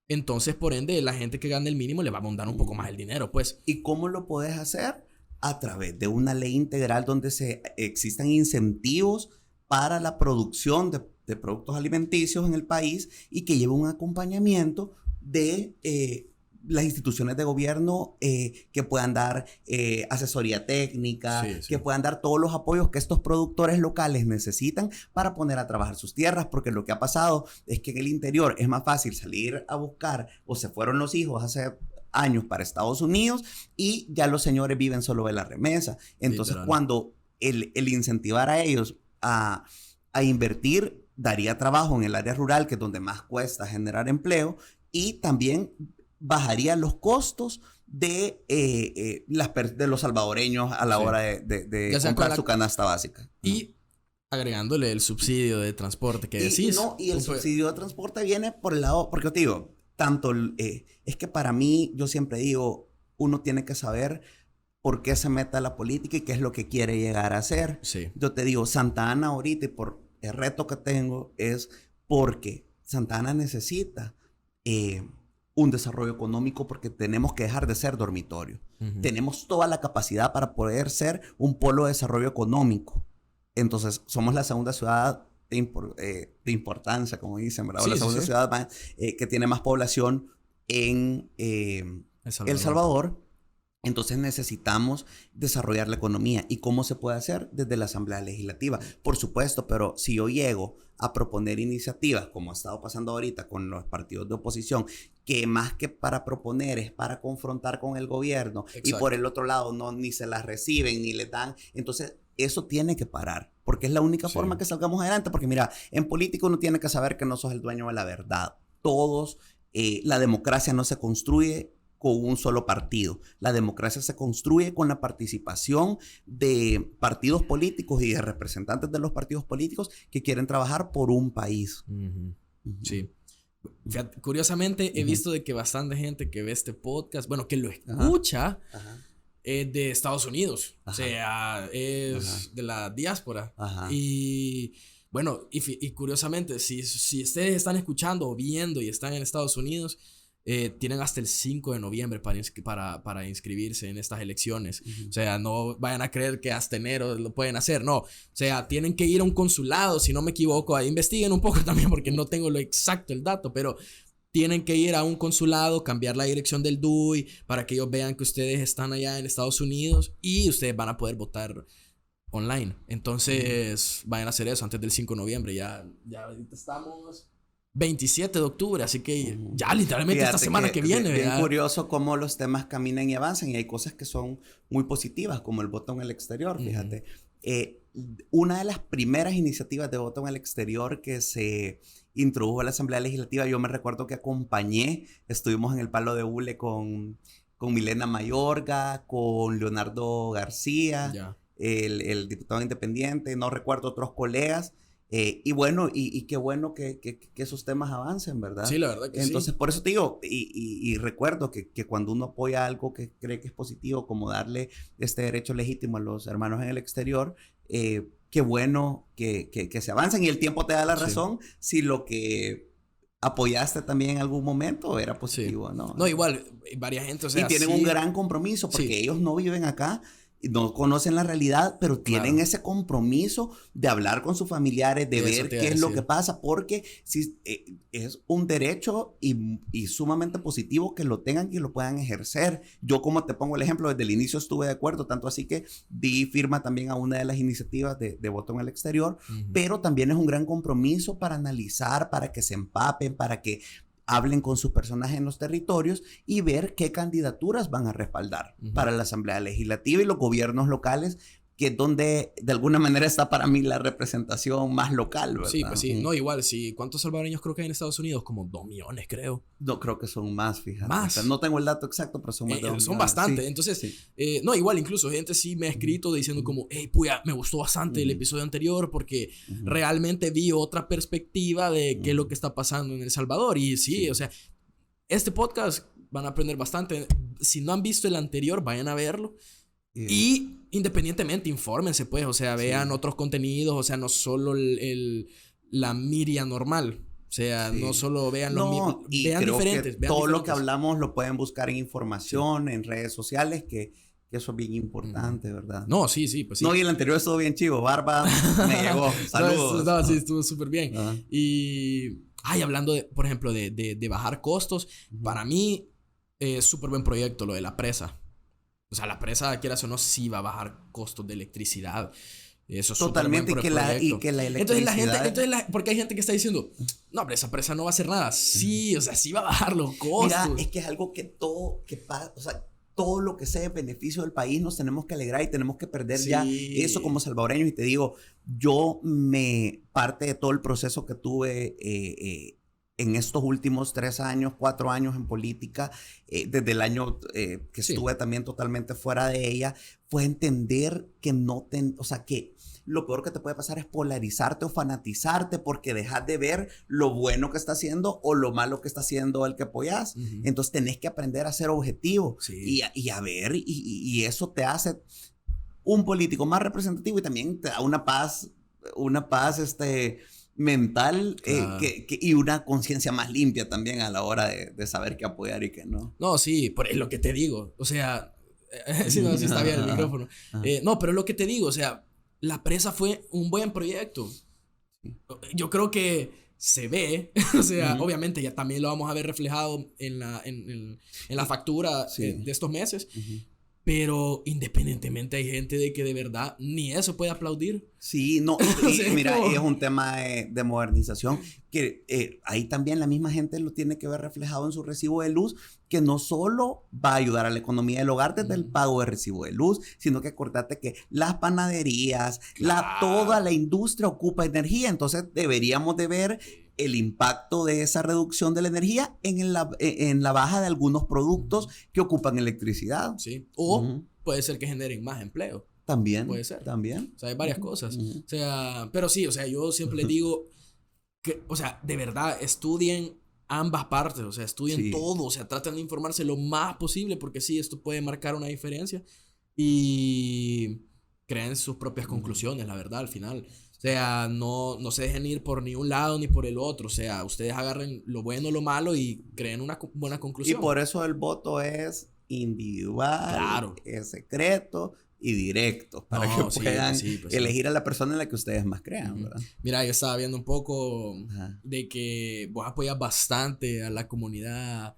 entonces, por ende, la gente que gana el mínimo le va a abundar un poco más el dinero, pues. ¿Y cómo lo puedes hacer? A través de una ley integral donde existan incentivos para la producción de productos alimenticios en el país y que lleve un acompañamiento de las instituciones de gobierno que puedan dar asesoría técnica, que puedan dar todos los apoyos que estos productores locales necesitan para poner a trabajar sus tierras, porque lo que ha pasado es que en el interior es más fácil salir a buscar, o se fueron los hijos hace años para Estados Unidos y ya los señores viven solo de la remesa. Entonces, cuando el incentivar a ellos a invertir daría trabajo en el área rural, que es donde más cuesta generar empleo, y también bajaría los costos de los salvadoreños a la hora de comprar su canasta básica. Y agregándole el subsidio de transporte que decís. Y el subsidio de transporte viene por el lado, porque yo te digo, es que para mí, yo siempre digo, uno tiene que saber por qué se mete a la política y qué es lo que quiere llegar a hacer. Sí. Yo te digo, Santa Ana ahorita, y por el reto que tengo, es porque Santa Ana necesita un desarrollo económico, porque tenemos que dejar de ser dormitorio. Tenemos toda la capacidad para poder ser un polo de desarrollo económico. Entonces, somos la segunda ciudad de importancia, como dicen, ¿verdad? La segunda ciudad que tiene más población en El Salvador. Entonces necesitamos desarrollar la economía. ¿Y cómo se puede hacer? Desde la Asamblea Legislativa. Por supuesto, pero si yo llego a proponer iniciativas, como ha estado pasando ahorita con los partidos de oposición, que más que para proponer es para confrontar con el gobierno, y por el otro lado ni se las reciben ni les dan, entonces eso tiene que parar, porque es la única forma que salgamos adelante. Porque mira, en política uno tiene que saber que no sos el dueño de la verdad. La democracia no se construye con un solo partido. La democracia se construye con la participación de partidos políticos y de representantes de los partidos políticos que quieren trabajar por un país. Sí. Fíjate, curiosamente, he visto de que bastante gente que ve este podcast, bueno, que lo escucha, es de Estados Unidos. O sea, es de la diáspora. Y bueno, y curiosamente, si ustedes están escuchando o viendo y están en Estados Unidos, tienen hasta el 5 de noviembre para inscribirse en estas elecciones. O sea, no vayan a creer que hasta enero lo pueden hacer. No, o sea, tienen que ir a un consulado, si no me equivoco. Ahí investiguen un poco también, porque no tengo lo exacto el dato, pero tienen que ir a un consulado, cambiar la dirección del DUI para que ellos vean que ustedes están allá en Estados Unidos y ustedes van a poder votar online. Entonces, vayan a hacer eso antes del 5 de noviembre. Ya ahorita estamos 27 de octubre, así que ya literalmente Fíjate esta semana que viene. Bien ¿verdad? curioso cómo los temas caminan y avanzan, y hay cosas que son muy positivas, como el voto en el exterior, fíjate. Una de las primeras iniciativas de voto en el exterior que se introdujo a la Asamblea Legislativa, yo me recuerdo que acompañé, estuvimos en el Palo de Hule con Milena Mayorga, con Leonardo García, el diputado independiente, no recuerdo otros colegas. Y bueno, y qué bueno que esos temas avancen, ¿verdad? Sí, la verdad que Entonces, sí. por eso te digo, y recuerdo que cuando uno apoya algo que cree que es positivo, como darle este derecho legítimo a los hermanos en el exterior, qué bueno que se avancen, y el tiempo te da la razón si lo que apoyaste también en algún momento era positivo, ¿no? No, igual, varias gente, o sea, y tienen un gran compromiso, porque ellos no viven acá, no conocen la realidad, pero tienen ese compromiso de hablar con sus familiares, de ver qué es lo que pasa, porque si, es un derecho y sumamente positivo que lo tengan y lo puedan ejercer. Yo, como te pongo el ejemplo, desde el inicio estuve de acuerdo, tanto así que di firma también a una de las iniciativas de voto en el exterior, pero también es un gran compromiso para analizar, para que se empapen, para que hablen con sus personas en los territorios y ver qué candidaturas van a respaldar para la Asamblea Legislativa y los gobiernos locales, que es donde de alguna manera está para mí la representación más local, ¿verdad? Sí, pues sí. No, igual, sí. ¿Cuántos salvadoreños creo que hay en Estados Unidos? Como 2 millones, creo. No, creo que son más, fíjate. Más. O sea, no tengo el dato exacto, pero son más de 2 son millones. bastante. Sí. Entonces, no, igual, incluso gente sí me ha escrito diciendo como, hey, puya, me gustó bastante el episodio anterior porque realmente vi otra perspectiva de qué es lo que está pasando en El Salvador. Y sí, o sea, este podcast van a aprender bastante. Si no han visto el anterior, vayan a verlo. Y independientemente, infórmense, pues, o sea, vean otros contenidos, o sea, no solo la media normal. O sea, no solo vean los mismos, vean diferentes. Vean todo lo que hablamos lo pueden buscar en información, en redes sociales, que eso es bien importante, ¿verdad? No, sí, pues sí. No, y el anterior estuvo bien chivo, Barba, me llegó, saludos. No, sí, estuvo súper bien. Y, hablando, por ejemplo, de bajar costos, para mí es súper buen proyecto lo de la presa. O sea, la presa, quieras o no, sí va a bajar costos de electricidad. Eso es totalmente, y que la electricidad... Entonces porque hay gente que está diciendo, no, pero esa presa no va a hacer nada. Sí, o sea, sí va a bajar los costos. Mira, es que es algo que o sea, todo lo que sea de beneficio del país nos tenemos que alegrar y tenemos que perder ya eso como salvadoreños. Y te digo, parte de todo el proceso que tuve en estos últimos 3 años, 4 años en política, desde el año que estuve también totalmente fuera de ella, fue entender que o sea, que lo peor que te puede pasar es polarizarte o fanatizarte porque dejas de ver lo bueno que está haciendo o lo malo que está haciendo el que apoyas. Entonces tenés que aprender a ser objetivo y a ver, y eso te hace un político más representativo y también te da una paz mental, y una conciencia más limpia también a la hora de saber qué apoyar y qué no. No, sí, es lo que te digo. O sea, si está bien el micrófono. No, pero es lo que te digo, o sea, la presa fue un buen proyecto. Yo creo que se ve, o sea, obviamente ya también lo vamos a ver reflejado en la factura de estos meses. Pero independientemente hay gente de que de verdad ni eso puede aplaudir. Sí, no, mira, es un tema de modernización que ahí también la misma gente lo tiene que ver reflejado en su recibo de luz, que no solo va a ayudar a la economía del hogar desde el pago de recibo de luz, sino que acordate que las panaderías, toda la industria ocupa energía, entonces deberíamos de ver el impacto de esa reducción de la energía en la baja de algunos productos que ocupan electricidad. Sí, o puede ser que generen más empleo. También. Puede ser. También. O sea, hay varias cosas. O sea, pero sí, o sea, yo siempre les digo que, o sea, de verdad, estudien ambas partes, o sea, estudien todo, o sea, traten de informarse lo más posible porque sí, esto puede marcar una diferencia y creen sus propias conclusiones, la verdad, al final. O sea, no se dejen ir por ni un lado ni por el otro. O sea, ustedes agarren lo bueno, lo malo y creen una buena conclusión. Y por eso el voto es individual, es secreto y directos para que puedan elegir a la persona en la que ustedes más crean, ¿verdad? Mira, yo estaba viendo un poco de que vos apoyas bastante a la comunidad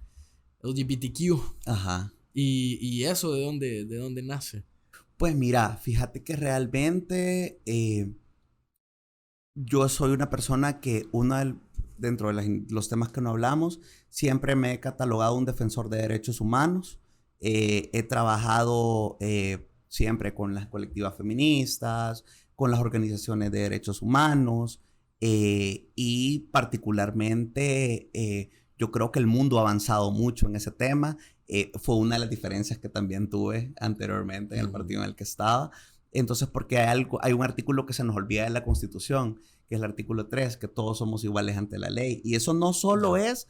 LGBTQ. Ajá. ¿Y eso de dónde nace? Pues mira, fíjate que realmente yo soy una persona que dentro de los temas que no hablamos, siempre me he catalogado un defensor de derechos humanos. He trabajado siempre con las colectivas feministas, con las organizaciones de derechos humanos y particularmente yo creo que el mundo ha avanzado mucho en ese tema. Fue una de las diferencias que también tuve anteriormente en el partido en el que estaba. Entonces, porque hay un artículo que se nos olvida de la Constitución, que es el artículo 3, que todos somos iguales ante la ley. Y eso no solo es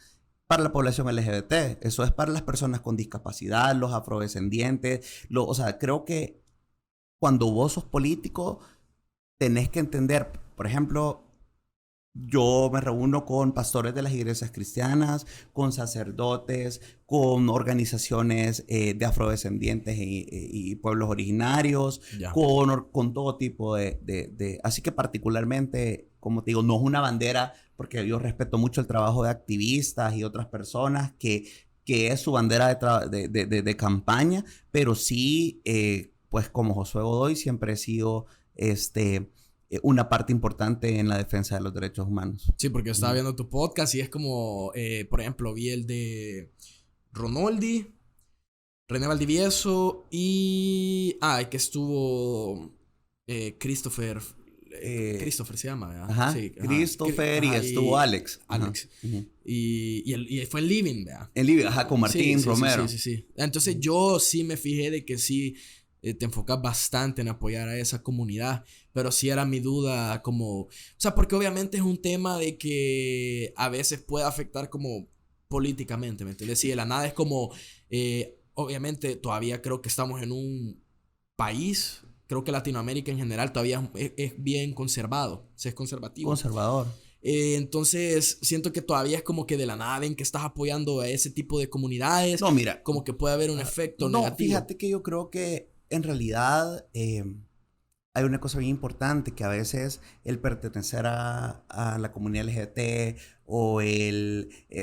para la población LGBT, eso es para las personas con discapacidad, los afrodescendientes. O sea, creo que cuando vos sos político, tenés que entender, por ejemplo, yo me reúno con pastores de las iglesias cristianas, con sacerdotes, con organizaciones de afrodescendientes y pueblos originarios, con todo tipo de... Así que particularmente, como te digo, no es una bandera, porque yo respeto mucho el trabajo de activistas y otras personas que es su bandera de campaña, pero sí, pues como Josué Godoy, siempre he sido una parte importante en la defensa de los derechos humanos. Sí, porque yo estaba viendo tu podcast y es como, por ejemplo, vi el de Ronoldi, René Valdivieso y... que estuvo Christopher se llama, ¿verdad? Ajá, sí, Christopher y estuvo Alex. Alex. Y fue el Living, ¿verdad? El Living, con Martín Romero. Sí. Entonces yo sí me fijé de que sí te enfocas bastante en apoyar a esa comunidad, pero sí era mi duda como... O sea, porque obviamente es un tema de que a veces puede afectar como políticamente, ¿me entiendes? Sí, de la nada es como... obviamente todavía creo que estamos en un país... Creo que Latinoamérica en general todavía es bien conservado. O sea, es conservativo. Conservador. Entonces, siento que todavía es como que de la nada ven que estás apoyando a ese tipo de comunidades. No, mira. Como que puede haber un efecto negativo. Fíjate que yo creo que en realidad hay una cosa bien importante, que a veces el pertenecer a la comunidad LGBT o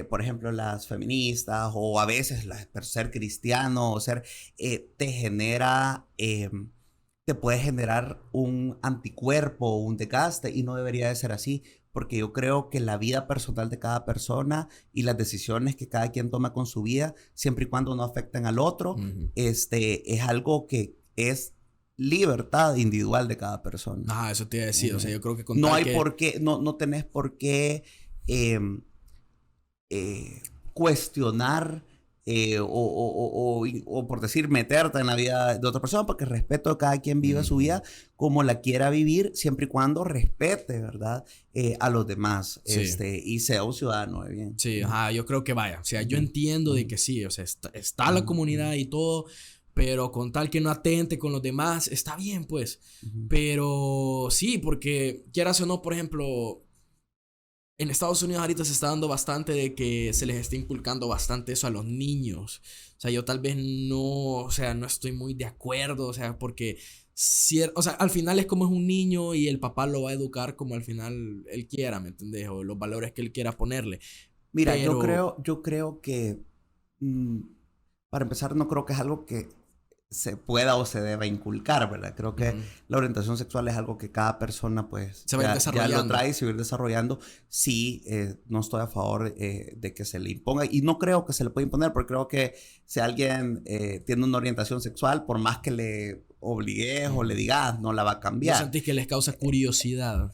por ejemplo, las feministas o a veces ser cristiano o te genera... te puede generar un anticuerpo o un desgaste y no debería de ser así, porque yo creo que la vida personal de cada persona y las decisiones que cada quien toma con su vida, siempre y cuando no afecten al otro, es algo que es libertad individual de cada persona. Eso te iba a decir, o sea, yo creo que no hay por qué, no tenés por qué cuestionar o por decir meterte en la vida de otra persona, porque respeto a cada quien vive su vida como la quiera vivir, siempre y cuando respete, ¿verdad? A los demás, y sea un ciudadano de bien. Sí, yo creo que vaya, o sea, yo entiendo de que sí, o sea, está la comunidad y todo, pero con tal que no atente con los demás, está bien, pues. Pero sí, porque quieras o no, por ejemplo, en Estados Unidos ahorita se está dando bastante de que se les está inculcando bastante eso a los niños. O sea, yo tal vez no estoy muy de acuerdo, o sea, porque o sea, al final es como es un niño y el papá lo va a educar como al final él quiera, ¿me entendés? O los valores que él quiera ponerle. Mira, pero... yo creo que para empezar, no creo que es algo que se pueda o se deba inculcar, ¿verdad? Creo que la orientación sexual es algo que cada persona pues ya lo trae y se va a ir desarrollando. Sí, no estoy a favor de que se le imponga y no creo que se le pueda imponer, porque creo que si alguien tiene una orientación sexual, por más que le obligues o le digas, no la va a cambiar. ¿No sentís que les causa curiosidad?